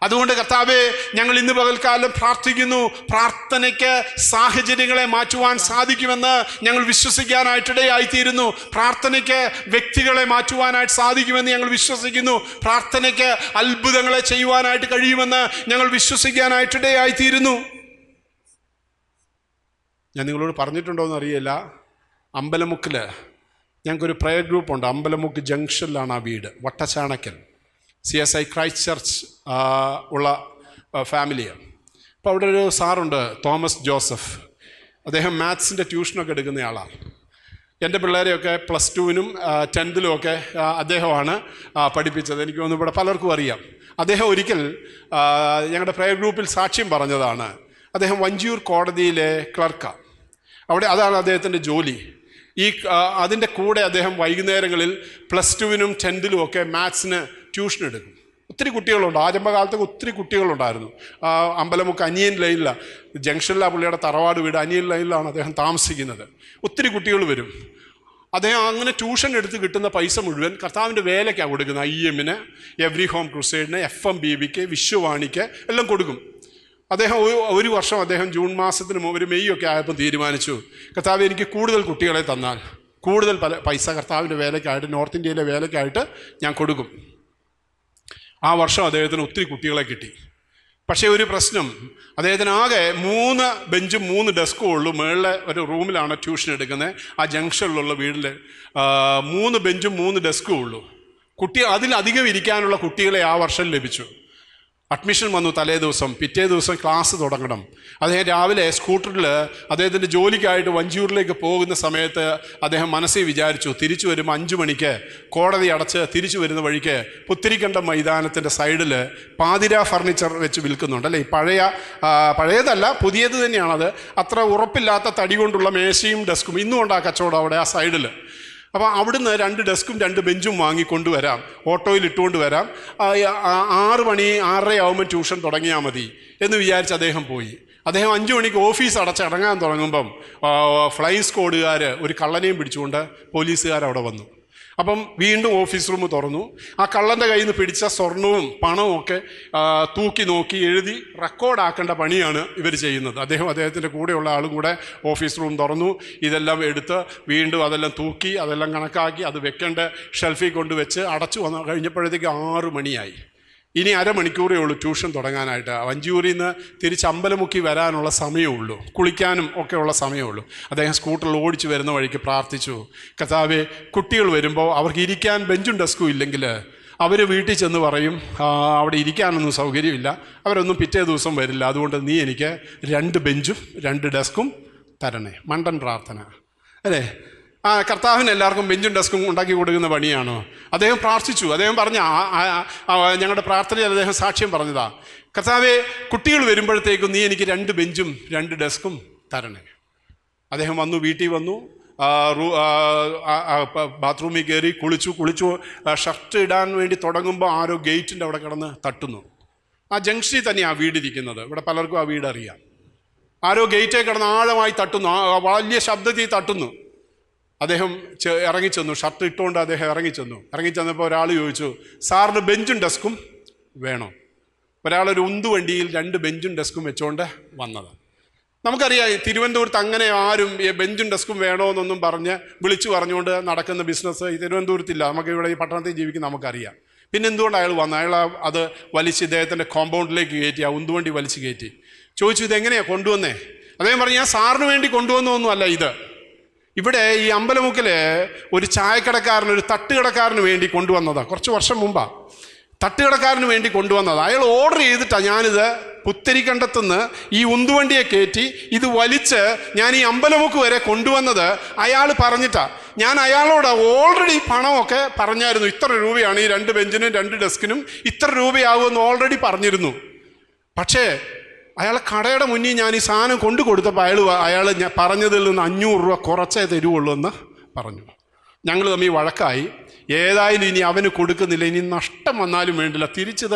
അതുകൊണ്ട് കർത്താവേ, ഞങ്ങൾ ഇന്ന് പകൽക്കാലം പ്രാർത്ഥിക്കുന്നു. പ്രാർത്ഥനയ്ക്ക് സാഹചര്യങ്ങളെ മാറ്റുവാൻ സാധിക്കുമെന്ന് ഞങ്ങൾ വിശ്വസിക്കാനായിട്ടിടയായിത്തീരുന്നു. പ്രാർത്ഥനയ്ക്ക് വ്യക്തികളെ മാറ്റുവാനായിട്ട് സാധിക്കുമെന്ന് ഞങ്ങൾ വിശ്വസിക്കുന്നു. പ്രാർത്ഥനയ്ക്ക് അത്ഭുതങ്ങളെ ചെയ്യുവാനായിട്ട് കഴിയുമെന്ന് ഞങ്ങൾ വിശ്വസിക്കാനായിട്ടിടയായിത്തീരുന്നു. ഞാൻ നിങ്ങളോട് പറഞ്ഞിട്ടുണ്ടോ എന്ന് അറിയില്ല, അമ്പലമുക്കിൽ ഞങ്ങൾക്കൊരു പ്രയർ ഗ്രൂപ്പുണ്ട്. അമ്പലമുക്ക് ജംഗ്ഷനിലാണ് ആ വീട്, വട്ടച്ചാണക്കൽ. CSI ക്രൈസ്റ്റ് ചർച്ച് ഉള്ള ഫാമിലിയാണ്. അപ്പോൾ അവിടെ ഒരു സാറുണ്ട്, തോമസ് ജോസഫ്. അദ്ദേഹം മാത്സിൻ്റെ ട്യൂഷനൊക്കെ എടുക്കുന്ന ആളാണ്. എൻ്റെ പിള്ളേരെയൊക്കെ പ്ലസ് ടുവിനും 10th ഒക്കെ അദ്ദേഹമാണ് പഠിപ്പിച്ചത്. എനിക്ക് തോന്നുന്നു ഇവിടെ പലർക്കും അറിയാം. അദ്ദേഹം ഒരിക്കൽ ഞങ്ങളുടെ പ്രയർ ഗ്രൂപ്പിൽ സാക്ഷ്യം പറഞ്ഞതാണ്. അദ്ദേഹം വഞ്ചിയൂർ കോടതിയിലെ ക്ലർക്കാണ്. അതാണ് അദ്ദേഹത്തിൻ്റെ ജോലി. അതിൻ്റെ കൂടെ അദ്ദേഹം വൈകുന്നേരങ്ങളിൽ പ്ലസ് ടുവിനും 10th ഒക്കെ മാത്സിന് ട്യൂഷൻ എടുക്കും. ഒത്തിരി കുട്ടികളുണ്ട്. ആരംഭകാലത്തൊക്കെ ഒത്തിരി കുട്ടികളുണ്ടായിരുന്നു. അമ്പലമുക്ക് അനിയൻ ലൈനിലാണ്, ജംഗ്ഷനിലാണ് പുള്ളിയുടെ തറവാട് വീട്. അനിയൻ ലൈനിലാണ് അദ്ദേഹം താമസിക്കുന്നത്. ഒത്തിരി കുട്ടികൾ വരും. അദ്ദേഹം അങ്ങനെ ട്യൂഷൻ എടുത്ത് കിട്ടുന്ന പൈസ മുഴുവൻ കർത്താവിൻ്റെ വേലയ്ക്കാണ് കൊടുക്കുന്നത്. IM-ന്, എവ്രി ഹോം ക്രൂസൈഡിന്, FMBBക്ക്, വിശ്വവാണിക്ക് എല്ലാം കൊടുക്കും. അദ്ദേഹം ഒരു വർഷം അദ്ദേഹം ജൂൺ മാസത്തിന് ഒരു മെയ് ഒക്കെ ആയപ്പോൾ തീരുമാനിച്ചു, കർത്താവ് എനിക്ക് കൂടുതൽ കുട്ടികളെ തന്നാൽ കൂടുതൽ പൈസ കർത്താവിൻ്റെ വേലയ്ക്കായിട്ട്, നോർത്ത് ഇന്ത്യയിലെ വേലയ്ക്കായിട്ട് ഞാൻ കൊടുക്കും. ആ വർഷം അദ്ദേഹത്തിന് ഒത്തിരി കുട്ടികളെ കിട്ടി. പക്ഷേ ഒരു പ്രശ്നം, അദ്ദേഹത്തിന് ആകെ 3 ബെഞ്ചും 3 ഡെസ്കും ഉള്ളൂ. മുകളിലെ ഒരു റൂമിലാണ് ട്യൂഷൻ എടുക്കുന്നത്. ആ ജംഗ്ഷനിലുള്ള വീട്ടിൽ 3 ബെഞ്ചും 3 ഡെസ്കും ഉള്ളൂ. അതിലധികം ഇരിക്കാനുള്ള കുട്ടികളെ ആ വർഷം ലഭിച്ചു. അഡ്മിഷൻ വന്നു തലേ ദിവസം. പിറ്റേ ദിവസം ക്ലാസ് തുടങ്ങണം. അദ്ദേഹം രാവിലെ സ്കൂട്ടറിൽ അദ്ദേഹത്തിൻ്റെ ജോലിക്കായിട്ട് വഞ്ചിയൂരിലേക്ക് പോകുന്ന സമയത്ത് അദ്ദേഹം മനസ്സിൽ വിചാരിച്ചു, തിരിച്ചു വരുമ്പോൾ 5 മണിക്ക് കോടതി അടച്ച് തിരിച്ചു വരുന്ന വഴിക്ക് പുത്തിരിക്കണ്ടം മൈതാനത്തിൻ്റെ സൈഡിൽ പാതിര ഫർണിച്ചർ വെച്ച് വിൽക്കുന്നുണ്ട് അല്ലേ. പഴയതല്ല, പുതിയത് തന്നെയാണത്. അത്ര ഉറപ്പില്ലാത്ത തടി കൊണ്ടുള്ള മേശയും ഡെസ്കും ഇന്നും ഉണ്ട് ആ കച്ചവടം അവിടെ ആ സൈഡിൽ. അപ്പോൾ അവിടുന്ന് 2 ഡെസ്കും 2 ബെഞ്ചും വാങ്ങിക്കൊണ്ടുവരാം, ഓട്ടോയിൽ ഇട്ടുകൊണ്ട് വരാം. 6 മണി 6:30 ആകുമ്പോൾ ട്യൂഷൻ തുടങ്ങിയാൽ മതി എന്ന് വിചാരിച്ച് അദ്ദേഹം പോയി. അദ്ദേഹം 5 മണിക്ക് ഓഫീസ് അടച്ചിറങ്ങാൻ തുടങ്ങുമ്പം ഫ്ലൈയിങ് സ്ക്വാഡുകാർ ഒരു കള്ളനെയും പിടിച്ചുകൊണ്ട് പോലീസുകാരവിടെ വന്നു. അപ്പം വീണ്ടും ഓഫീസ് റൂം തുറന്നു. ആ കള്ളൻ്റെ കയ്യിൽ നിന്ന് പിടിച്ച സ്വർണവും പണവും ഒക്കെ തൂക്കി നോക്കി എഴുതി റെക്കോർഡാക്കേണ്ട പണിയാണ് ഇവർ ചെയ്യുന്നത്. അദ്ദേഹത്തിൻ്റെ കൂടെയുള്ള ആളും കൂടെ ഓഫീസ് റൂം തുറന്നു. ഇതെല്ലാം എടുത്ത് വീണ്ടും അതെല്ലാം തൂക്കി അതെല്ലാം കണക്കാക്കി അത് വെക്കേണ്ട ഷെൽഫിൽ കൊണ്ടുവച്ച് അടച്ചു വന്ന് കഴിഞ്ഞപ്പോഴത്തേക്ക് 6 മണിയായി. ഇനി അരമണിക്കൂറേ ഉള്ളൂ ട്യൂഷൻ തുടങ്ങാനായിട്ട്. വഞ്ചിയൂരിൽ നിന്ന് തിരിച്ച് അമ്പലമുക്കി വരാനുള്ള സമയമുള്ളൂ, കുളിക്കാനും ഒക്കെ ഉള്ള സമയമുള്ളൂ. അദ്ദേഹം സ്കൂട്ടറിൽ ഓടിച്ചു വരുന്ന വഴിക്ക് പ്രാർത്ഥിച്ചു, കർത്താവേ, കുട്ടികൾ വരുമ്പോൾ അവർക്ക് ഇരിക്കാൻ ബെഞ്ചും ഡെസ്കും ഇല്ലെങ്കിൽ അവർ വീട്ടിൽ ചെന്ന് പറയും അവിടെ ഇരിക്കാനൊന്നും സൗകര്യമില്ല, അവരൊന്നും പിറ്റേ ദിവസം വരില്ല, അതുകൊണ്ട് നീ എനിക്ക് 2 ബെഞ്ചും 2 ഡെസ്കും തരണേ. മണ്ടൻ പ്രാർത്ഥന അല്ലേ. കർത്താവിന് എല്ലാവർക്കും ബെഞ്ചും ഡെസ്കും ഉണ്ടാക്കി കൊടുക്കുന്ന പണിയാണോ? അദ്ദേഹം പ്രാർത്ഥിച്ചു. അദ്ദേഹം പറഞ്ഞ ഞങ്ങളുടെ പ്രാർത്ഥനയിൽ അദ്ദേഹം സാക്ഷ്യം പറഞ്ഞതാ, കർത്താവെ, കുട്ടികൾ വരുമ്പോഴത്തേക്കും നീ എനിക്ക് 2 ബെഞ്ചും 2 ഡെസ്കും തരണേ. അദ്ദേഹം വന്നു, വീട്ടിൽ വന്നു, ബാത്റൂമിൽ കയറി കുളിച്ചു. ഷർട്ട് ഇടാൻ വേണ്ടി തുടങ്ങുമ്പോൾ ആരോ ഗേറ്റിൻ്റെ അവിടെ കിടന്ന് തട്ടുന്നു. ആ ജംഗ്ഷനിൽ തന്നെയാണ് വീടിരിക്കുന്നത്. ഇവിടെ പലർക്കും ആ വീട് അറിയാം. ആരോ ഗേറ്റേ കിടന്ന് ആഴമായി തട്ടുന്നു, വലിയ ശബ്ദത്തിൽ തട്ടുന്നു. അദ്ദേഹം ഇറങ്ങിച്ചെന്നു, ഷർട്ട് ഇട്ടുകൊണ്ട് അദ്ദേഹം ഇറങ്ങിച്ചെന്നപ്പോൾ ഒരാൾ ചോദിച്ചു, സാറിന് ബെഞ്ചും ഡെസ്കും വേണോ? ഒരാളൊരു ഉന്തുവണ്ടിയിൽ 2 ബെഞ്ചും ഡെസ്കും വെച്ചുകൊണ്ട് വന്നത്. നമുക്കറിയാം തിരുവനന്തപുരത്ത് അങ്ങനെ ആരും ബെഞ്ചും ഡെസ്കും വേണമെന്നൊന്നും വിളിച്ചു പറഞ്ഞുകൊണ്ട് നടക്കുന്ന ബിസിനസ് ഈ തിരുവനന്തപുരത്തില്ല. നമുക്ക് ഇവിടെ ഈ പട്ടണത്തിൽ ജീവിക്കുന്ന നമുക്കറിയാം. പിന്നെ എന്തുകൊണ്ട് അയാൾ വന്നു? അയാൾ അത് വലിച്ച് ഇദ്ദേഹത്തിൻ്റെ കോമ്പൗണ്ടിലേക്ക് കയറ്റി, ആ ഉന്തുവണ്ടി വലിച്ച് കയറ്റി. ചോദിച്ചു, ഇതെങ്ങനെയാണ് കൊണ്ടുവന്നേ? അദ്ദേഹം പറഞ്ഞു, ഞാൻ സാറിന് വേണ്ടി കൊണ്ടുവന്നൊന്നുമല്ല ഇത്. ഇവിടെ ഈ അമ്പലമുക്കിൽ ഒരു ചായക്കടക്കാരന്, ഒരു തട്ടുകടക്കാരന് വേണ്ടി കൊണ്ടുവന്നതാണ്. കുറച്ച് വർഷം മുമ്പാണ് തട്ടുകടക്കാരന് വേണ്ടി കൊണ്ടുവന്നത്. അയാൾ ഓർഡർ ചെയ്തിട്ടാണ് ഞാനിത് പുത്തരിക്കണ്ടത്തുനിന്ന് ഈ ഉന്തുവണ്ടിയെ കയറ്റി ഇത് വലിച്ച് ഞാൻ ഈ അമ്പലമുക്ക് വരെ കൊണ്ടുവന്നത് അയാൾ പറഞ്ഞിട്ടാണ്. ഞാൻ അയാളോട് ഓൾറെഡി പണമൊക്കെ പറഞ്ഞായിരുന്നു. ഇത്ര രൂപയാണ് ഈ 2 ബെഞ്ചിനും 2 ഡെസ്കിനും ഇത്ര രൂപയാകുമെന്ന് ഓൾറെഡി പറഞ്ഞിരുന്നു. പക്ഷേ അയാൾ കടയുടെ മുന്നിൽ ഞാൻ ഈ സാധനം കൊണ്ടു കൊടുത്തപ്പോൾ അയാൾ പറഞ്ഞതിൽ നിന്ന് 500 രൂപ കുറച്ചേ തരുവുള്ളൂ എന്ന് പറഞ്ഞു. ഞങ്ങൾ തമ്മിൽ വഴക്കായി. ഏതായാലും ഇനി അവന് കൊടുക്കുന്നില്ല, ഇനി നഷ്ടം വന്നാലും വേണ്ടില്ല, തിരിച്ചത്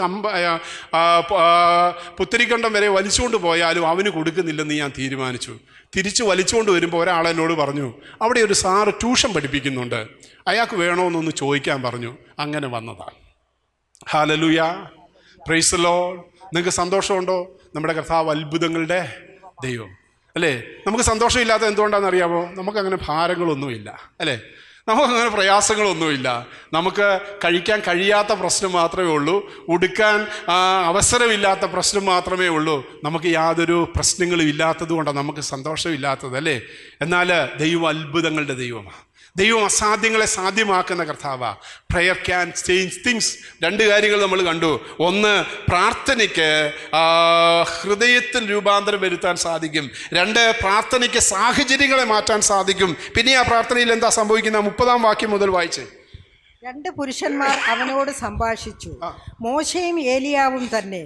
പുത്തരിക്കണ്ടം വരെ വലിച്ചുകൊണ്ട് പോയാലും അവന് കൊടുക്കുന്നില്ലെന്ന് ഞാൻ തീരുമാനിച്ചു. തിരിച്ച് വലിച്ചുകൊണ്ട് വരുമ്പോൾ ഒരാളെന്നോട് പറഞ്ഞു, അവിടെ ഒരു സാറ് ട്യൂഷൻ പഠിപ്പിക്കുന്നുണ്ട്, അയാൾക്ക് വേണമെന്നൊന്ന് ചോദിക്കാൻ പറഞ്ഞു. അങ്ങനെ വന്നതാണ്. Hallelujah, praise the Lord. നിങ്ങൾക്ക് സന്തോഷമുണ്ടോ? നമ്മുടെ കർത്താവ് അത്ഭുതങ്ങളുടെ ദൈവം അല്ലേ. നമുക്ക് സന്തോഷമില്ലാത്ത എന്തുകൊണ്ടാണെന്ന് അറിയാമോ? നമുക്കങ്ങനെ ഭാരങ്ങളൊന്നുമില്ല അല്ലേ, നമുക്കങ്ങനെ പ്രയാസങ്ങളൊന്നുമില്ല. നമുക്ക് കഴിക്കാൻ കഴിയാത്ത പ്രശ്നം മാത്രമേ ഉള്ളൂ, ഉടുക്കാൻ അവസരമില്ലാത്ത പ്രശ്നം മാത്രമേ ഉള്ളൂ. നമുക്ക് യാതൊരു പ്രശ്നങ്ങളും ഇല്ലാത്തത് കൊണ്ടാണ് നമുക്ക് സന്തോഷമില്ലാത്തത് അല്ലേ. എന്നാൽ ദൈവം അത്ഭുതങ്ങളുടെ ദൈവമാണ്. ദൈവം അസാധ്യങ്ങളെ സാധ്യമാക്കുന്ന കർത്താവാണ്. Prayer can change things. രണ്ട് കാര്യങ്ങൾ നമ്മൾ കണ്ടു. ഒന്ന്, പ്രാർത്ഥനയ്ക്ക് ഹൃദയത്തിൽ രൂപാന്തരം വരുത്താൻ സാധിക്കും. രണ്ട്, പ്രാർത്ഥനയ്ക്ക് സാഹചര്യങ്ങളെ മാറ്റാൻ സാധിക്കും. പിന്നെ ആ പ്രാർത്ഥനയിൽ എന്താ സംഭവിക്കുന്നത്? 30-ാം വാക്യം മുതൽ വായിച്ചേ. 2 പുരുഷന്മാർ അവനോട് സംഭാഷിച്ചു, മോശയും ഏലിയാവും തന്നെ.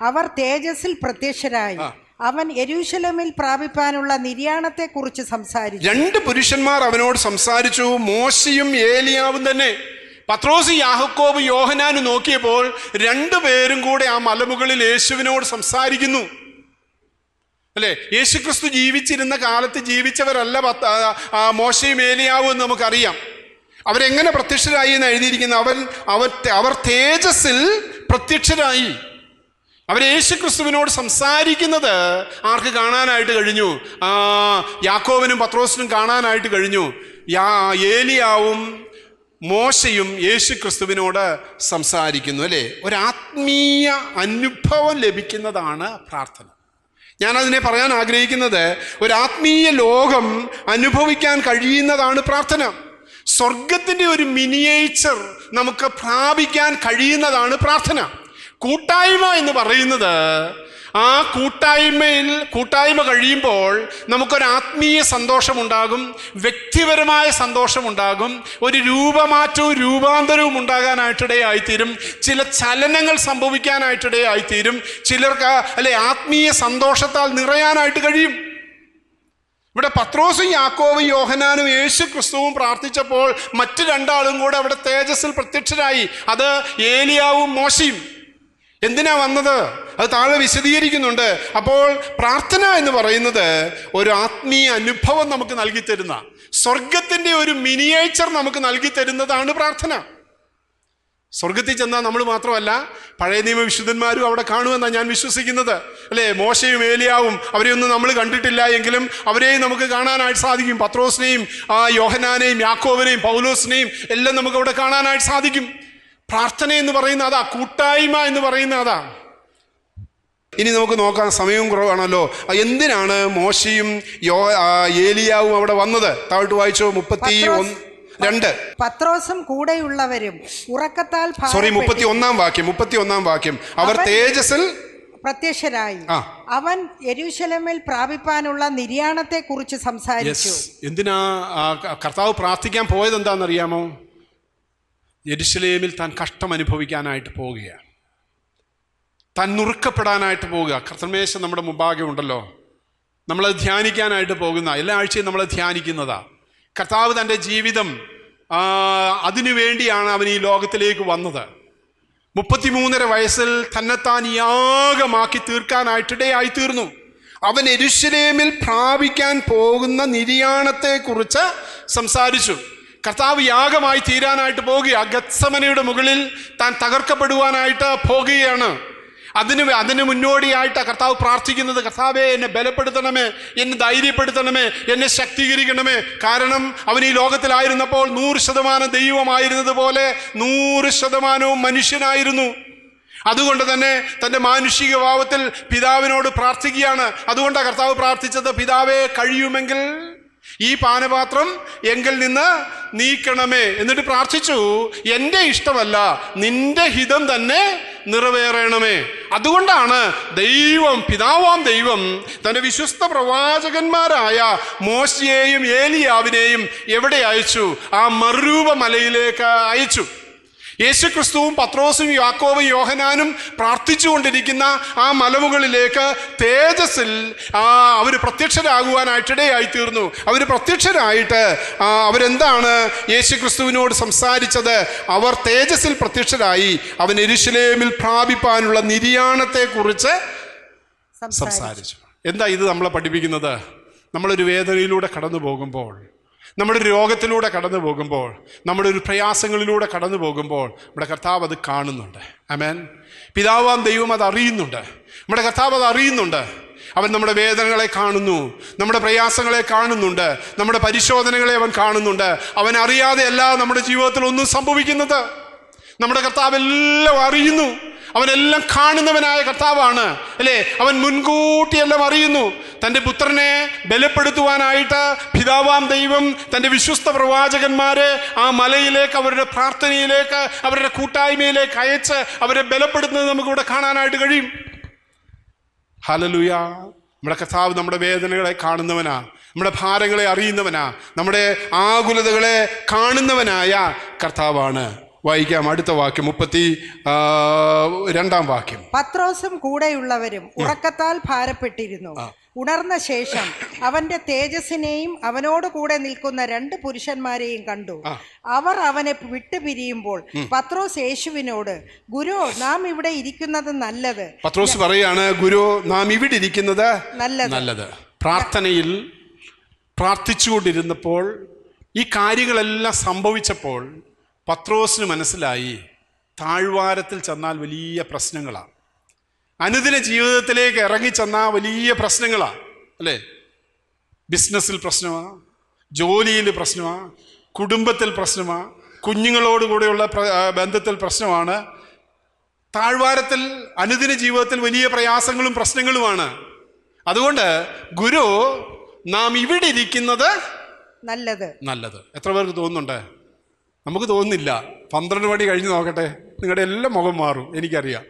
അവർ തേജസ്സിൽ പ്രത്യക്ഷരായി. അവൻ യെരൂശലേമിൽ പ്രാപിപ്പാനുള്ള നിര്യാണത്തെക്കുറിച്ച് സംസാരിച്ചു. 2 പുരുഷന്മാർ അവനോട് സംസാരിച്ചു, മോശയും ഏലിയാവും തന്നെ. പത്രോസ്, യാക്കോബ്, യോഹന്നാനും നോക്കിയപ്പോൾ 2 പേരും കൂടെ ആ മലമുകളിൽ യേശുവിനോട് സംസാരിക്കുന്നു. അല്ലേ? യേശുക്രിസ്തു ജീവിച്ചിരുന്ന കാലത്ത് ജീവിച്ചവരല്ല മോശയും ഏലിയാവും എന്ന് നമുക്കറിയാം. അവരെങ്ങനെ പ്രത്യക്ഷരായി എന്ന് എഴുതിയിരിക്കുന്നത്? അവർ തേജസ്സിൽ പ്രത്യക്ഷരായി. അവർ യേശുക്രിസ്തുവിനോട് സംസാരിക്കുന്നത് ആർക്ക് കാണാനായിട്ട് കഴിഞ്ഞു? യാക്കോബിനും പത്രോസിനും കാണാനായിട്ട് കഴിഞ്ഞു. ഏലിയാവും മോശയും യേശുക്രിസ്തുവിനോട് സംസാരിക്കുന്നു. അല്ലേ? ഒരാത്മീയ അനുഭവം ലഭിക്കുന്നതാണ് പ്രാർത്ഥന. ഞാനതിനെ പറയാൻ ആഗ്രഹിക്കുന്നത്, ഒരാത്മീയ ലോകം അനുഭവിക്കാൻ കഴിയുന്നതാണ് പ്രാർത്ഥന. സ്വർഗത്തിൻ്റെ ഒരു മിനിയേച്ചർ നമുക്ക് പ്രാപിക്കാൻ കഴിയുന്നതാണ് പ്രാർത്ഥന. കൂട്ടായ്മ എന്ന് പറയുന്നത്, ആ കൂട്ടായ്മ കഴിയുമ്പോൾ നമുക്കൊരാത്മീയ സന്തോഷമുണ്ടാകും, വ്യക്തിപരമായ സന്തോഷമുണ്ടാകും, ഒരു രൂപമാറ്റവും രൂപാന്തരവും ഉണ്ടാകാനായിട്ടിടയായിത്തീരും, ചില ചലനങ്ങൾ സംഭവിക്കാനായിട്ടിടയായിത്തീരും, ചിലർക്ക് ആത്മീയ സന്തോഷത്താൽ നിറയാനായിട്ട് കഴിയും. ഇവിടെ പത്രോസും യാക്കോബും യോഹന്നാനും യേശു ക്രിസ്തുവും പ്രാർത്ഥിച്ചപ്പോൾ മറ്റ് 2 ആളും കൂടെ അവിടെ തേജസ്സിൽ പ്രത്യക്ഷരായി. അത് ഏലിയാവും മോശയും. എന്തിനാ വന്നത്? അത് താഴെ വിശദീകരിക്കുന്നുണ്ട്. അപ്പോൾ പ്രാർത്ഥന എന്ന് പറയുന്നത് ഒരു ആത്മീയ അനുഭവം നമുക്ക് നൽകി തരുന്ന, സ്വർഗത്തിൻ്റെ ഒരു മിനിയേച്ചർ നമുക്ക് നൽകി തരുന്നതാണ് പ്രാർത്ഥന. സ്വർഗത്തിൽ ചെന്നാൽ നമ്മൾ മാത്രമല്ല, പഴയ നിയമ വിശുദ്ധന്മാരും അവിടെ കാണുമെന്നാണ് ഞാൻ വിശ്വസിക്കുന്നത്. അല്ലേ? മോശയും ഏലിയാവും അവരെയൊന്നും നമ്മൾ കണ്ടിട്ടില്ല എങ്കിലും അവരെയും നമുക്ക് കാണാനായിട്ട് സാധിക്കും. പത്രോസിനെയും യോഹന്നാനെയും യാക്കോബിനെയും പൗലോസിനെയും എല്ലാം നമുക്ക് അവിടെ കാണാനായിട്ട് സാധിക്കും. പ്രാർത്ഥന എന്ന് പറയുന്ന അതാ, കൂട്ടായ്മ എന്ന് പറയുന്ന അതാ. ഇനി നമുക്ക് നോക്കാൻ സമയവും കുറവാണല്ലോ. എന്തിനാണ് മോശയും ഏലിയാവും അവിടെ വന്നത്? താഴോട്ട് വായിച്ചോ. 31-2. പത്രോസും കൂടെയുള്ളവരും ഉറക്കത്താൽ 31-ാം വാക്യം. അവർ തേജസ്സിൽ പ്രത്യക്ഷരായി. അവൻ യെരൂശലേമിൽ പ്രാപിപ്പാനുള്ള നിര്യാണത്തെ കുറിച്ച് സംസാരിച്ചു. എന്തിനാ കർത്താവ് പ്രാർത്ഥിക്കാൻ പോയത്? എന്താണെന്നറിയാമോ? യെരൂശലേമിൽ താൻ കഷ്ടം അനുഭവിക്കാനായിട്ട് പോവുകയാണ്, താൻ നുറുക്കപ്പെടാനായിട്ട് പോവുക. കർത്തൃമേശ നമ്മുടെ മുമ്പാകെ ഉണ്ടല്ലോ, നമ്മളത് ധ്യാനിക്കാനായിട്ട് പോകുന്ന, എല്ലാ ആഴ്ചയും നമ്മളത് ധ്യാനിക്കുന്നതാ. കർത്താവ് തൻ്റെ ജീവിതം അതിനു വേണ്ടിയാണ് അവൻ ഈ ലോകത്തിലേക്ക് വന്നത്. 33.5 വയസ്സിൽ തന്നെത്താൻ യാഗമാക്കി തീർക്കാനായിട്ടിടയായി തീർന്നു. അവൻ യെരൂശലേമിൽ പ്രാപിക്കാൻ പോകുന്ന നിര്യാണത്തെക്കുറിച്ച് സംസാരിച്ചു. കർത്താവ് യാഗമായി തീരാനായിട്ട് പോകുക. ഗത്സമനയുടെ മുകളിൽ താൻ തകർക്കപ്പെടുവാനായിട്ട് പോകുകയാണ്. അതിന് മുന്നോടിയായിട്ട് കർത്താവ് പ്രാർത്ഥിക്കുന്നത്, കർത്താവേ എന്നെ ബലപ്പെടുത്തണമേ, എന്നെ ധൈര്യപ്പെടുത്തണമേ, എന്നെ ശക്തീകരിക്കണമേ. കാരണം അവൻ ഈ ലോകത്തിലായിരുന്നപ്പോൾ 100% ദൈവമായിരുന്നത് പോലെ 100% മനുഷ്യനായിരുന്നു. അതുകൊണ്ട് തന്നെ തൻ്റെ മാനുഷിക ഭാവത്തിൽ പിതാവിനോട് പ്രാർത്ഥിക്കുകയാണ്. അതുകൊണ്ടാണ് കർത്താവ് പ്രാർത്ഥിച്ചത്, പിതാവേ കഴിയുമെങ്കിൽ ഈ പാനപാത്രം എങ്കിൽ നിന്ന് നീക്കണമേ. എന്നിട്ട് പ്രാർത്ഥിച്ചു, എൻ്റെ ഇഷ്ടമല്ല നിന്റെ ഹിതം തന്നെ നിറവേറണമേ. അതുകൊണ്ടാണ് പിതാവാം ദൈവം തൻ്റെ വിശ്വസ്ത പ്രവാചകന്മാരായ മോശയെയും ഏലിയാവിനെയും എവിടെ അയച്ചു? ആ മറുരൂപ മലയിലേക്ക് അയച്ചു. യേശുക്രിസ്തുവും പത്രോസും യാക്കോബും യോഹന്നാനും പ്രാർത്ഥിച്ചുകൊണ്ടിരിക്കുന്ന ആ മലമുകളിലേക്ക് തേജസ്സിൽ അവർ പ്രത്യക്ഷരാകുവാനായിട്ടിടയായി തീർന്നു. അവർ പ്രത്യക്ഷരായിട്ട് അവരെന്താണ് യേശുക്രിസ്തുവിനോട് സംസാരിച്ചത്? അവർ തേജസ്സിൽ പ്രത്യക്ഷരായി അവൻ യെരൂശലേമിൽ പ്രാപിപ്പാനുള്ള നിര്യാണത്തെക്കുറിച്ച് സംസാരിച്ചു. എന്താ ഇത് നമ്മളെ പഠിപ്പിക്കുന്നത്? നമ്മളൊരു വേദനയിലൂടെ കടന്നു പോകുമ്പോൾ, നമ്മുടെ ഒരു രോഗത്തിലൂടെ കടന്നു പോകുമ്പോൾ, നമ്മുടെ ഒരു പ്രയാസങ്ങളിലൂടെ കടന്നു പോകുമ്പോൾ നമ്മുടെ കർത്താവ് അത് കാണുന്നുണ്ട്. ആമേൻ. പിതാവാം ദൈവം അത് അറിയുന്നുണ്ട്. നമ്മുടെ കർത്താവ് അത് അറിയുന്നുണ്ട്. അവൻ നമ്മുടെ വേദനകളെ കാണുന്നു, നമ്മുടെ പ്രയാസങ്ങളെ കാണുന്നുണ്ട്, നമ്മുടെ പരിശോധനകളെ അവൻ കാണുന്നുണ്ട്. അവൻ അറിയാതെയല്ല നമ്മുടെ ജീവിതത്തിൽ ഒന്നും സംഭവിക്കുന്നത്. നമ്മുടെ കർത്താവ് എല്ലാം അറിയുന്നു. അവനെല്ലാം കാണുന്നവനായ കർത്താവാണ്, അല്ലേ? അവൻ മുൻകൂട്ടി എല്ലാം അറിയുന്നു. തൻ്റെ പുത്രനെ ബലപ്പെടുത്തുവാനായിട്ട് പിതാവാം ദൈവം തൻ്റെ വിശ്വസ്ത പ്രവാചകന്മാരെ ആ മലയിലേക്ക്, അവരുടെ പ്രാർത്ഥനയിലേക്ക്, അവരുടെ കൂട്ടായ്മയിലേക്ക് അയച്ച് അവരെ ബലപ്പെടുത്തുന്നത് നമുക്കിവിടെ കാണാനായിട്ട് കഴിയും. ഹല്ലേലൂയ. നമ്മുടെ കർത്താവ് നമ്മുടെ വേദനകളെ കാണുന്നവനാ, നമ്മുടെ ഭാരങ്ങളെ അറിയുന്നവനാ, നമ്മുടെ ആകുലതകളെ കാണുന്നവനായ കർത്താവാണ്. വായിക്കാം അടുത്ത വാക്യം, 32-ാം വാക്യം. പത്രോസും കൂടെയുള്ളവരും ഉറക്കത്താൽ ഭാരപ്പെട്ടിരുന്നു. ഉണർന്ന ശേഷം അവന്റെ തേജസ്സിനെയും അവനോട് കൂടെ നിൽക്കുന്ന 2 പുരുഷന്മാരെയും കണ്ടു. അവർ അവനെ വിട്ടുപിരിയുമ്പോൾ പത്രോസ് യേശുവിനോട്, ഗുരു, നാം ഇവിടെ ഇരിക്കുന്നത് നല്ലത്. പത്രോസ് പറയാണ്, ഗുരു, നാം ഇവിടെ ഇരിക്കുന്നത് നല്ലത്. പ്രാർത്ഥനയിൽ പ്രാർത്ഥിച്ചുകൊണ്ടിരുന്നപ്പോൾ ഈ കാര്യങ്ങളെല്ലാം സംഭവിച്ചപ്പോൾ പത്രോസിന് മനസ്സിലായി, താഴ്വാരത്തിൽ ചെന്നാൽ വലിയ പ്രശ്നങ്ങളാണ്. അനുദിന ജീവിതത്തിലേക്ക് ഇറങ്ങിച്ചെന്നാൽ വലിയ പ്രശ്നങ്ങളാണ്, അല്ലേ? ബിസിനസ്സിൽ പ്രശ്നമാണ്, ജോലിയിൽ പ്രശ്നമാണ്, കുടുംബത്തിൽ പ്രശ്നമാണ്, കുഞ്ഞുങ്ങളോടുകൂടെയുള്ള ബന്ധത്തിൽ പ്രശ്നമാണ്. താഴ്വാരത്തിൽ അനുദിന ജീവിതത്തിൽ വലിയ പ്രയാസങ്ങളും പ്രശ്നങ്ങളുമാണ്. അതുകൊണ്ട് ഗുരു, നാം ഇവിടെ ഇരിക്കുന്നത് നല്ലത്. എത്ര പേർക്ക് തോന്നുന്നുണ്ട്? നമുക്ക് തോന്നുന്നില്ല. 12 മണി കഴിഞ്ഞ് നോക്കട്ടെ, നിങ്ങളുടെ എല്ലാം മുഖം മാറും, എനിക്കറിയാം.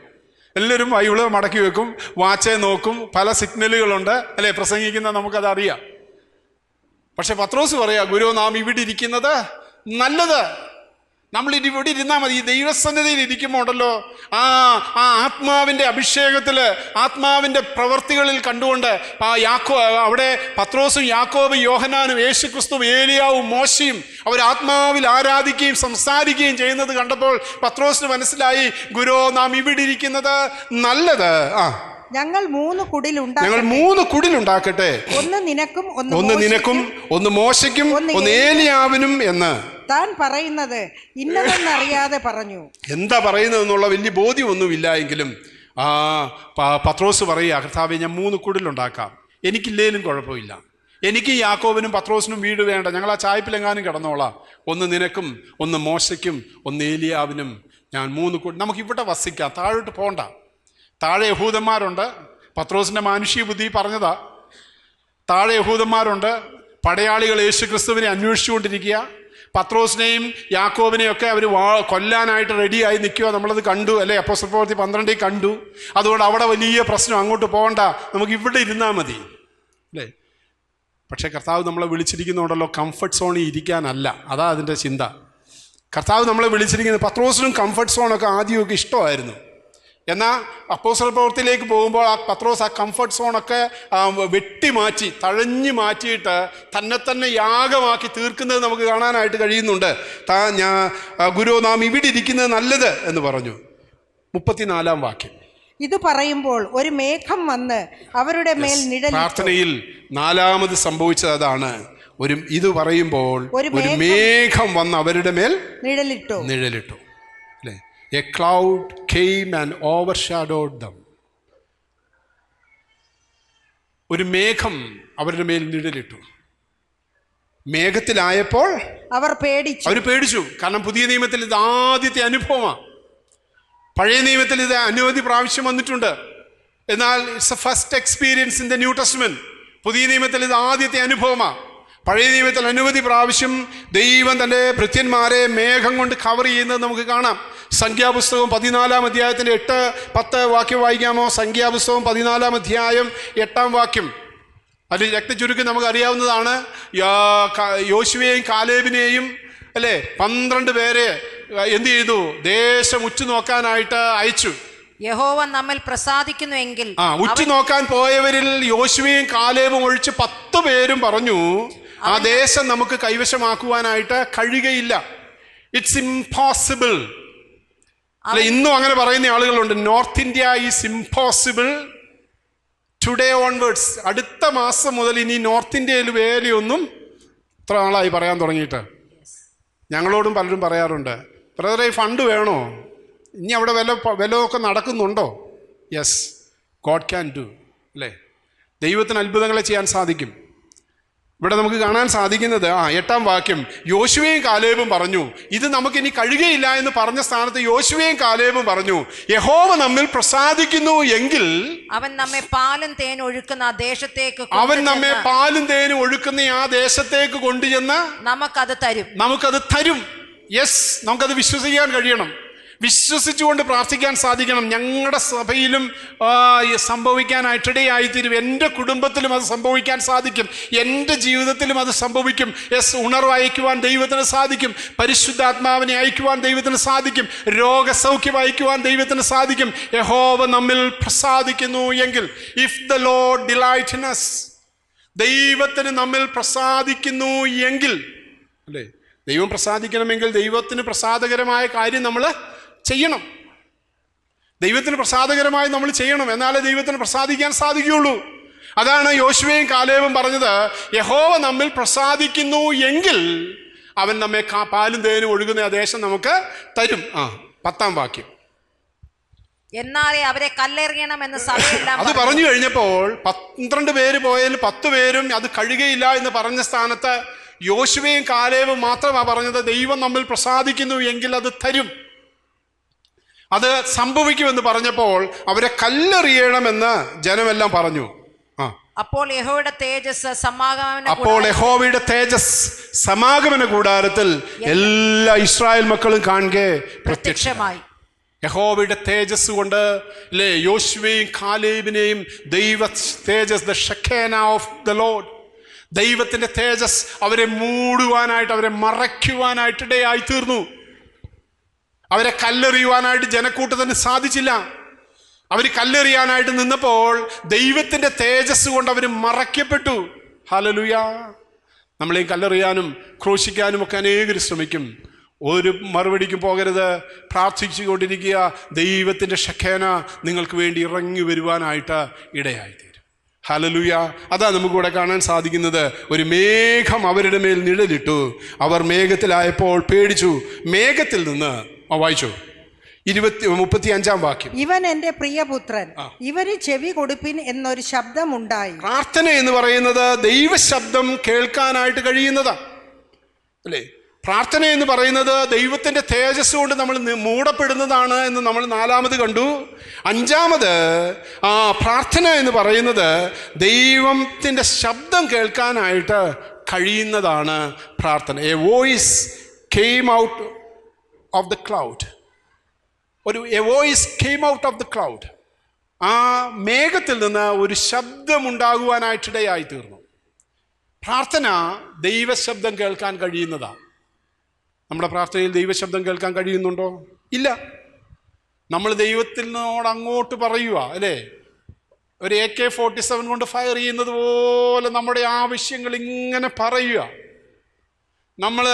എല്ലാവരും ബൈബിള് മടക്കി വെക്കും, വാച്ചേ നോക്കും, പല സിഗ്നലുകളുണ്ട്, അല്ലേ? പ്രസംഗിക്കുന്ന നമുക്കതറിയാം. പക്ഷെ പത്രോസ് പറയാ, ഗുരു, നാം ഇവിടെ ഇരിക്കുന്നത് നല്ലത്. നമ്മൾ ഇവിടെ ഇരുന്നാൽ മതി. ഈ ദൈവസന്നിധിയിൽ ഇരിക്കുമ്പോൾ ഉണ്ടല്ലോ, ആ ആത്മാവിൻ്റെ അഭിഷേകത്തിൽ, ആത്മാവിൻ്റെ പ്രവൃത്തികളിൽ കണ്ടുകൊണ്ട് അവിടെ പത്രോസും യാക്കോബും യോഹന്നാനും യേശുക്രിസ്തുവും ഏലിയാവും മോശയും അവർ ആത്മാവിൽ ആരാധിക്കുകയും സംസാരിക്കുകയും ചെയ്യുന്നത് കണ്ടപ്പോൾ പത്രോസിന് മനസ്സിലായി, ഗുരു, നാം ഇവിടെ ഇരിക്കുന്നത് നല്ലത്. ഞങ്ങൾ 3 കുടിലുണ്ടാക്കട്ടെ, ഒന്ന് നിനക്കും ഒന്ന് മോശയ്ക്കും ഒന്ന് ഏലിയാവിനും എന്ന് താൻ പറയുന്നത് ഇന്നതെന്നറിയാതെ പറഞ്ഞു. എന്താ പറയുന്നതെന്നുള്ള വലിയ ബോധ്യമൊന്നുമില്ല എങ്കിലും പത്രോസ് പറയുക, കർത്താവേ, ഞാൻ 3 കുടിലുണ്ടാക്കാം, എനിക്കില്ലേലും കുഴപ്പമില്ല. എനിക്ക് യാക്കോബിനും പത്രോസിനും വീട് വേണ്ട, ഞങ്ങൾ ആ ചായ്പിലെങ്ങാനും കിടന്നോളാം. ഒന്ന് നിനക്കും ഒന്ന് മോശയ്ക്കും ഒന്ന് ഏലിയാവിനും ഞാൻ 3 കുടിൽ. നമുക്കിവിടെ വസിക്കാം, താഴോട്ട് പോകണ്ട. താഴെ യഹൂദന്മാരുണ്ട്, പത്രോസിൻ്റെ മാനുഷിക ബുദ്ധി പറഞ്ഞതാ. താഴെ യഹൂദന്മാരുണ്ട്, പടയാളികൾ യേശു ക്രിസ്തുവിനെ അന്വേഷിച്ചുകൊണ്ടിരിക്കുക. പത്രോസിനെയും യാക്കോബിനെയും ഒക്കെ അവർ കൊല്ലാനായിട്ട് റെഡിയായി നിൽക്കുക. നമ്മളത് കണ്ടു, അല്ലേ? അപ്പോസ്തല പ്രവൃത്തി 12 കണ്ടു. അതുകൊണ്ട് അവിടെ വലിയ പ്രശ്നം, അങ്ങോട്ട് പോകണ്ട, നമുക്ക് ഇവിടെ ഇരുന്നാൽ മതി, അല്ലേ? പക്ഷേ കർത്താവ് നമ്മളെ വിളിച്ചിരിക്കുന്നുണ്ടല്ലോ കംഫർട്ട് സോണിൽ ഇരിക്കാനല്ല. അതാ അതിൻ്റെ ചിന്ത. കർത്താവ് നമ്മളെ വിളിച്ചിരിക്കുന്നത്, പത്രോസിനും കംഫർട്ട് സോണൊക്കെ ആദ്യമൊക്കെ ഇഷ്ടമായിരുന്നു. എന്നാൽ അപ്പോസ്തല പ്രവൃത്തിയിലേക്ക് പോകുമ്പോൾ ആ പത്രോസ് ആ കംഫർട്ട് സോണൊക്കെ വെട്ടിമാറ്റി, തഴഞ്ഞു മാറ്റിയിട്ട് തന്നെ യാഗമാക്കി തീർക്കുന്നത് നമുക്ക് കാണാനായിട്ട് കഴിയുന്നുണ്ട്. ഗുരു, നാം ഇവിടെ ഇരിക്കുന്നത് നല്ലത് എന്ന് പറഞ്ഞു. 34-ാം വാക്യം. ഇത് പറയുമ്പോൾ ഒരു മേഘം വന്ന് അവരുടെ മേൽ നിഴലിട്ടു. പ്രാർത്ഥനയിൽ 4ാമത് സംഭവിച്ചത് അതാണ്. ഇത് പറയുമ്പോൾ ഒരു മേഘം വന്ന് അവരുടെ മേൽ നിഴലിട്ടു, അല്ലേ? A cloud came and overshadowed them. ഒരു മേഘം അവരുടെ മേൽ നിഴലിട്ടു. മേഘത്തിലായപ്പോൾ അവർ പേടിച്ചു. കാരണം പുതിയ നിയമത്തിൽ ഇത് ആദ്യത്തെ അനുഭവമാണ്. പഴയ നിയമത്തിൽ ഇത് അനവധി പ്രാവശ്യം വന്നിട്ടുണ്ട്. എന്നാൽ it's A first experience in the new testament. പുതിയ നിയമത്തിൽ ഇത് ആദ്യത്തെ അനുഭവമാണ്. പഴയ നിയമത്തിൽ അനവധി പ്രാവശ്യം ദൈവം തൻ്റെ ഭൃത്യന്മാരെ മേഘം കൊണ്ട് കവർ ചെയ്യുന്നത് നമുക്ക് കാണാം. സംഖ്യാപുസ്തകം 14-ാം അധ്യായത്തിൻ്റെ 8-10 വാക്യം വായിക്കാമോ? സംഖ്യാപുസ്തകം 14-ാം അധ്യായം 8-ാം വാക്യം. അതിൽ രക്തചുരുക്കം നമുക്ക് അറിയാവുന്നതാണ്. യോശുവയെയും കാലേബിനെയും, അല്ലേ, 12 പേരെ എന്ത് ചെയ്തു? ദേശം ഉറ്റുനോക്കാനായിട്ട് അയച്ചു. യഹോവ നമ്മിൽ പ്രസാദിക്കുന്നുവെങ്കിൽ. ഉറ്റുനോക്കാൻ പോയവരിൽ യോശുവയും കാലേബും ഒഴിച്ച് 10 പേരും പറഞ്ഞു, ആ ദേശം നമുക്ക് കൈവശമാക്കുവാനായിട്ട് കഴിയുകയില്ല. It's impossible. അല്ലെ, ഇന്നും അങ്ങനെ പറയുന്ന ആളുകളുണ്ട്. North India is impossible. Today onwards, അടുത്ത മാസം മുതൽ ഇനി നോർത്ത് ഇന്ത്യയിൽ വേലയൊന്നും ഇത്ര നാളായി പറയാൻ തുടങ്ങിയിട്ട്. ഞങ്ങളോടും പലരും പറയാറുണ്ട്, ബ്രദറെ, ഫണ്ട് വേണോ? ഇനി അവിടെ വല്ലതൊക്കെ നടക്കുന്നുണ്ടോ? യെസ്, ഗോഡ് ക്യാൻ ഡു, അല്ലേ? ദൈവത്തിന് അത്ഭുതങ്ങളെ ചെയ്യാൻ സാധിക്കും. ഇവിടെ നമുക്ക് കാണാൻ സാധിക്കുന്നത് 8-ാം വാക്യം, യോശുവയും കാലേബും പറഞ്ഞു, ഇത് നമുക്കിനി കഴിയുകയില്ല എന്ന് പറഞ്ഞ സ്ഥാനത്ത് യോശുവയും കാലേബും പറഞ്ഞു, യഹോവ നമ്മിൽ പ്രസാദിക്കുന്നു എങ്കിൽ അവൻ നമ്മെ പാലും തേനും ഒഴുക്കുന്ന ആ ദേശത്തേക്ക് ഒഴുക്കുന്ന ആ ദേശത്തേക്ക് കൊണ്ടുചെന്ന് നമുക്കത് തരും. യെസ്, നമുക്കത് വിശ്വസിക്കാൻ കഴിയണം. വിശ്വസിച്ചുകൊണ്ട് പ്രാർത്ഥിക്കാൻ സാധിക്കണം. ഞങ്ങളുടെ സഭയിലും സംഭവിക്കാനായിട്ടിടയായിത്തീരും. എൻ്റെ കുടുംബത്തിലും അത് സംഭവിക്കാൻ സാധിക്കും. എൻ്റെ ജീവിതത്തിലും അത് സംഭവിക്കും. യെസ്, ഉണർവ് അയക്കുവാൻ ദൈവത്തിന് സാധിക്കും. പരിശുദ്ധാത്മാവിനെ അയക്കുവാൻ ദൈവത്തിന് സാധിക്കും. രോഗസൗഖ്യം അയക്കുവാൻ ദൈവത്തിന് സാധിക്കും. യഹോവ നമ്മിൽ പ്രസാദിക്കുന്നു എങ്കിൽ, if the Lord delight in us, ദൈവത്തിന് നമ്മിൽ പ്രസാദിക്കുന്നു എങ്കിൽ, അല്ലേ, ദൈവം പ്രസാദിക്കണമെങ്കിൽ ദൈവത്തിന് പ്രസാദകരമായ കാര്യം നമ്മൾ ചെയ്യണം. ദൈവത്തിന് പ്രസാദകരമായി നമ്മൾ ചെയ്യണം, എന്നാലേ ദൈവത്തിന് പ്രസാദിക്കാൻ സാധിക്കുകയുള്ളൂ. അതാണ് യോശുവയും കാലേബും പറഞ്ഞത്, യഹോവ നമ്മിൽ പ്രസാദിക്കുന്നു എങ്കിൽ അവൻ നമ്മെ പാലും തേനും ഒഴുകുന്ന ആ ദേശം നമുക്ക് തരും. 10-ാം വാക്യം, എന്നാലേ അവരെ കല്ലെറിയണമെന്ന് സഭയെല്ലാം അത് പറഞ്ഞു കഴിഞ്ഞപ്പോൾ 12 പേര് പോയതിൽ 10 പേരും അത് കഴിയുകയില്ല എന്ന് പറഞ്ഞ സ്ഥാനത്ത് യോശുവയും കാലേബും മാത്രമാണ് പറഞ്ഞത്, ദൈവം നമ്മിൽ പ്രസാദിക്കുന്നു എങ്കിൽ അത് തരും, അത് സംഭവിക്കുമെന്ന് പറഞ്ഞപ്പോൾ അവരെ കല്ലെറിയണമെന്ന് ജനമെല്ലാം പറഞ്ഞു. അപ്പോൾ യഹോവയുടെ തേജസ് സമാഗമന കൂടാരത്തിൽ എല്ലാ ഇസ്രായേൽ മക്കളും കാണുക പ്രത്യക്ഷമായി. യഹോവയുടെ തേജസ് കൊണ്ട്, അല്ലേ, യോശുവയും കാലേബിനെയും ദൈവ തേജസ്, the Shekinah of the Lord, ദൈവത്തിൻ്റെ തേജസ് അവരെ മൂടുവാനായിട്ട്, അവരെ മറയ്ക്കുവാനായിട്ട് ഇടയായി തീർന്നു. അവരെ കല്ലെറിയുവാനായിട്ട് ജനക്കൂട്ടത്തിന് സാധിച്ചില്ല. അവർ കല്ലെറിയാനായിട്ട് നിന്നപ്പോൾ ദൈവത്തിൻ്റെ തേജസ് കൊണ്ട് അവർ മറയ്ക്കപ്പെട്ടു. ഹല്ലേലൂയ. നമ്മളെയും കല്ലെറിയാനും ക്രൂശിക്കാനും ഒക്കെ അനേകർ ശ്രമിക്കും. ഒരു മറുപടിക്കും പോകരുത്. പ്രാർത്ഥിച്ചുകൊണ്ടിരിക്കുക. ദൈവത്തിൻ്റെ ഷെഖേന നിങ്ങൾക്ക് വേണ്ടി ഇറങ്ങി വരുവാനായിട്ട് ഇടയായിത്തീരും. ഹല്ലേലൂയ. അതാ നമുക്കിവിടെ കാണാൻ സാധിക്കുന്നത്. ഒരു മേഘം അവരുടെ മേൽ നിഴലിട്ടു. അവർ മേഘത്തിലായപ്പോൾ പേടിച്ചു. മേഘത്തിൽ നിന്ന് വായിച്ചു 35-ാം വാക്യം, ഇവൻ എൻ്റെ പ്രിയപുത്രൻ, ഇവന് ചെവി കൊടുപ്പിൻ എന്നൊരു ശബ്ദമുണ്ടായി. പ്രാർത്ഥന എന്ന് പറയുന്നത് ദൈവശബ്ദം കേൾക്കാനായിട്ട് കഴിയുന്നതാ, അല്ലേ? പ്രാർത്ഥന എന്ന് പറയുന്നത് ദൈവത്തിൻ്റെ തേജസ് കൊണ്ട് നമ്മൾ മൂടപ്പെടുന്നതാണ് എന്ന് നമ്മൾ 4-മത് കണ്ടു. 5-മത് പ്രാർത്ഥന എന്ന് പറയുന്നത് ദൈവത്തിൻ്റെ ശബ്ദം കേൾക്കാനായിട്ട് കഴിയുന്നതാണ് പ്രാർത്ഥന. A voice came out of the cloud. A voice came out of the cloud. ആ മേഘത്തിൽ നിന്ന് ഒരു ശബ്ദമുണ്ടാകുവാനായിട്ടിടയായി തീർന്നു. പ്രാർത്ഥന ദൈവശബ്ദം കേൾക്കാൻ കഴിയുന്നതാണ്. നമ്മുടെ പ്രാർത്ഥനയിൽ ദൈവശബ്ദം കേൾക്കാൻ കഴിയുന്നുണ്ടോ? ഇല്ല. നമ്മൾ ദൈവത്തിനോട് അങ്ങോട്ട് പറയുക, അല്ലേ? ഒരു AK-47 കൊണ്ട് ഫയർ ചെയ്യുന്നത് പോലെ നമ്മുടെ ആവശ്യങ്ങൾ ഇങ്ങനെ പറയുക. നമ്മൾ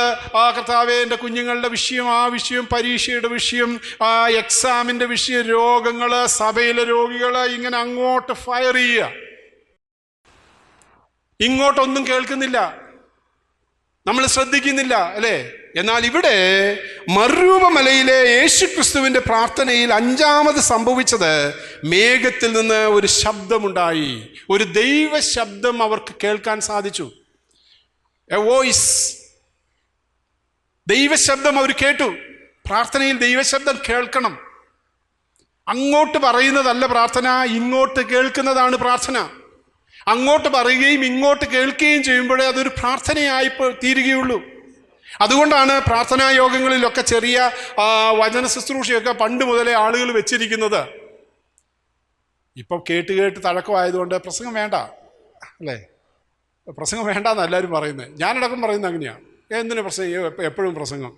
കർത്താവേ, എൻ്റെ കുഞ്ഞുങ്ങളുടെ വിഷയം, ആ വിഷയം, പരീക്ഷയുടെ വിഷയം, എക്സാമിൻ്റെ വിഷയം, രോഗങ്ങൾ, സഭയിലെ രോഗികൾ, ഇങ്ങനെ അങ്ങോട്ട് ഫയർ ചെയ്യുക. ഇങ്ങോട്ടൊന്നും കേൾക്കുന്നില്ല, നമ്മൾ ശ്രദ്ധിക്കുന്നില്ല, അല്ലേ? എന്നാൽ ഇവിടെ മറുരൂപമലയിലെ യേശുക്രിസ്തുവിൻ്റെ പ്രാർത്ഥനയിൽ 5-മത് സംഭവിച്ചത് മേഘത്തിൽ നിന്ന് ഒരു ശബ്ദമുണ്ടായി. ഒരു ദൈവ ശബ്ദം അവർക്ക് കേൾക്കാൻ സാധിച്ചു. എ വോയിസ്, ദൈവശബ്ദം അവർ കേട്ടു. പ്രാർത്ഥനയിൽ ദൈവശബ്ദം കേൾക്കണം. അങ്ങോട്ട് പറയുന്നതല്ല പ്രാർത്ഥന, ഇങ്ങോട്ട് കേൾക്കുന്നതാണ് പ്രാർത്ഥന. അങ്ങോട്ട് പറയുകയും ഇങ്ങോട്ട് കേൾക്കുകയും ചെയ്യുമ്പോഴേ അതൊരു പ്രാർത്ഥനയായി തീരുകയുള്ളൂ. അതുകൊണ്ടാണ് പ്രാർത്ഥനാ യോഗങ്ങളിലൊക്കെ ചെറിയ വചന ശുശ്രൂഷയൊക്കെ പണ്ട് മുതലേ ആളുകൾ വെച്ചിരിക്കുന്നത്. ഇപ്പം കേട്ട് തഴക്കമായതുകൊണ്ട് പ്രസംഗം വേണ്ട, അല്ലേ? പ്രസംഗം വേണ്ടെന്ന് എല്ലാവരും പറയുന്നത്. ഞാനടക്കം പറയുന്നത് അങ്ങനെയാണ്. എന്തിനു പ്രസംഗം, എപ്പോഴും പ്രസംഗം?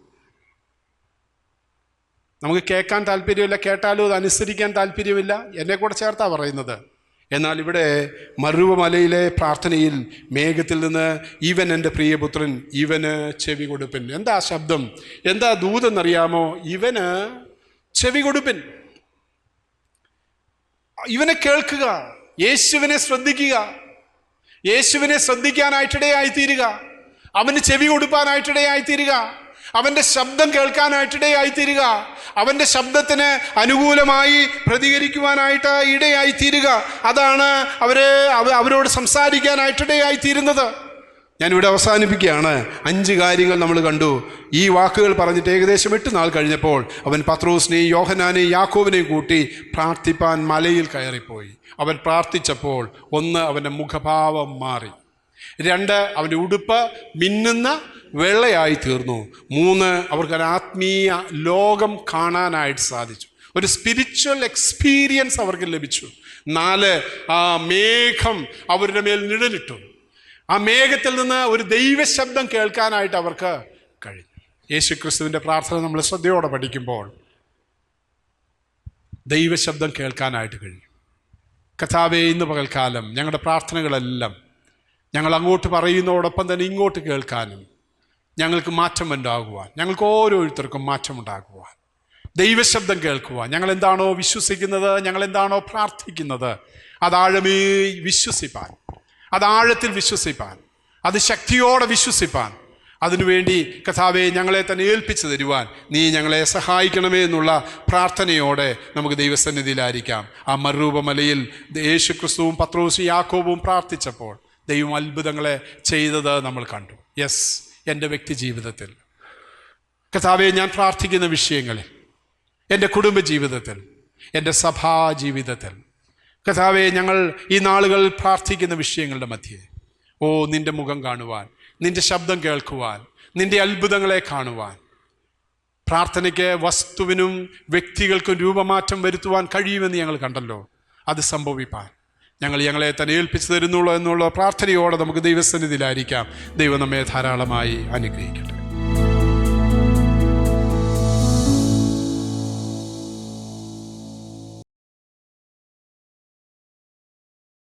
നമുക്ക് കേൾക്കാൻ താല്പര്യമില്ല, കേട്ടാലും അത് അനുസരിക്കാൻ താല്പര്യമില്ല. എന്നെ കൂടെ ചേർത്താണ് പറയുന്നത്. എന്നാൽ ഇവിടെ മറുവമലയിലെ പ്രാർത്ഥനയിൽ മേഘത്തിൽ നിന്ന് ഇവൻ എൻ്റെ പ്രിയപുത്രൻ, ഇവന് ചെവി കൊടുപ്പിൻ. എന്താ ശബ്ദം, എന്താ ദൂതെന്നറിയാമോ? ഇവന് ചെവി കൊടുപ്പിൻ. ഇവനെ കേൾക്കുക, യേശുവിനെ ശ്രദ്ധിക്കുക, യേശുവിനെ ശ്രദ്ധിക്കാനായിട്ടിടയായിത്തീരുക, അവന് ചെവി കൊടുപ്പാനായിട്ടിടയായിത്തീരുക, അവൻ്റെ ശബ്ദം കേൾക്കാനായിട്ടിടയായിത്തീരുക, അവൻ്റെ ശബ്ദത്തിന് അനുകൂലമായി പ്രതികരിക്കുവാനായിട്ട് ഇടയായിത്തീരുക. അതാണ് അവരോട് സംസാരിക്കാനായിട്ടിടയായിത്തീരുന്നത്. ഞാനിവിടെ അവസാനിപ്പിക്കുകയാണ്. 5 കാര്യങ്ങൾ നമ്മൾ കണ്ടു. ഈ വാക്കുകൾ പറഞ്ഞിട്ട് ഏകദേശം 8 നാൾ കഴിഞ്ഞപ്പോൾ അവൻ പത്രോസിനെയും യോഹന്നാനെയും യാക്കോബിനെയും കൂട്ടി പ്രാർത്ഥിപ്പാൻ മലയിൽ കയറിപ്പോയി. അവൻ പ്രാർത്ഥിച്ചപ്പോൾ 1, അവൻ്റെ മുഖഭാവം മാറി. 2, അവൻ്റെ ഉടുപ്പ് മിന്നുന്ന വെള്ളയായി തീർന്നു. 3, അവർക്കൊരു ആത്മീയ ലോകം കാണാനായിട്ട് സാധിച്ചു. ഒരു സ്പിരിച്വൽ എക്സ്പീരിയൻസ് അവർക്ക് ലഭിച്ചു. 4, ആ മേഘം അവരുടെ മേൽ നിഴലിട്ടു. ആ മേഘത്തിൽ നിന്ന് ഒരു ദൈവശബ്ദം കേൾക്കാനായിട്ട് അവർക്ക് കഴിഞ്ഞു. യേശുക്രിസ്തുവിൻ്റെ പ്രാർത്ഥന നമ്മൾ ശ്രദ്ധയോടെ പഠിക്കുമ്പോൾ ദൈവശബ്ദം കേൾക്കാനായിട്ട് കഴിയും. കർത്താവേ, ഇന്ന് പകൽക്കാലം ഞങ്ങളുടെ പ്രാർത്ഥനകളെല്ലാം ഞങ്ങൾ അങ്ങോട്ട് പറയുന്നതോടൊപ്പം തന്നെ ഇങ്ങോട്ട് കേൾക്കാനും ഞങ്ങൾക്ക് മാറ്റമുണ്ടാകുവാൻ, ഞങ്ങൾക്ക് ഓരോരുത്തർക്കും മാറ്റമുണ്ടാകുവാൻ, ദൈവശബ്ദം കേൾക്കുവാൻ, ഞങ്ങളെന്താണോ വിശ്വസിക്കുന്നത്, ഞങ്ങളെന്താണോ പ്രാർത്ഥിക്കുന്നത്, അതാഴമേ വിശ്വസിപ്പാൻ, അതാഴത്തിൽ വിശ്വസിപ്പാൻ, അത് ശക്തിയോടെ വിശ്വസിപ്പാൻ, അതിനുവേണ്ടി കർത്താവേ ഞങ്ങളെ തന്നെ ഏൽപ്പിച്ചു തരുവാൻ നീ ഞങ്ങളെ സഹായിക്കണമേ എന്നുള്ള പ്രാർത്ഥനയോടെ നമുക്ക് ദൈവസന്നിധിയിലായിരിക്കാം. ആ മറുരൂപമലയിൽ യേശുക്രിസ്തുവും പത്രോസും യാക്കോബും പ്രാർത്ഥിച്ചപ്പോൾ ദൈവം അത്ഭുതങ്ങളെ ചെയ്തത് നമ്മൾ കണ്ടു. യെസ്, എൻ്റെ വ്യക്തി ജീവിതത്തിൽ കർത്താവേ ഞാൻ പ്രാർത്ഥിക്കുന്ന വിഷയങ്ങളിൽ, എൻ്റെ കുടുംബ ജീവിതത്തിൽ, എൻ്റെ സഭാ ജീവിതത്തിൽ കർത്താവേ ഞങ്ങൾ ഈ നാളുകൾ പ്രാർത്ഥിക്കുന്ന വിഷയങ്ങളുടെ മധ്യേ നിൻ്റെ മുഖം കാണുവാൻ, നിൻ്റെ ശബ്ദം കേൾക്കുവാൻ, നിൻ്റെ അത്ഭുതങ്ങളെ കാണുവാൻ, പ്രാർത്ഥനയ്ക്ക് വസ്തുവിനും വ്യക്തികൾക്കും രൂപമാറ്റം വരുത്തുവാൻ കഴിയുമെന്ന് ഞങ്ങൾ കണ്ടല്ലോ. അത് സംഭവിപ്പാൻ ഞങ്ങളെ തന്നെ ഏൽപ്പിച്ചു തരുന്നുള്ളൂ എന്നുള്ള പ്രാർത്ഥനയോടെ നമുക്ക് ദൈവസന്നിധിയിലായിരിക്കാം. ദൈവം നമ്മെ ധാരാളമായി അനുഗ്രഹിക്കട്ടെ.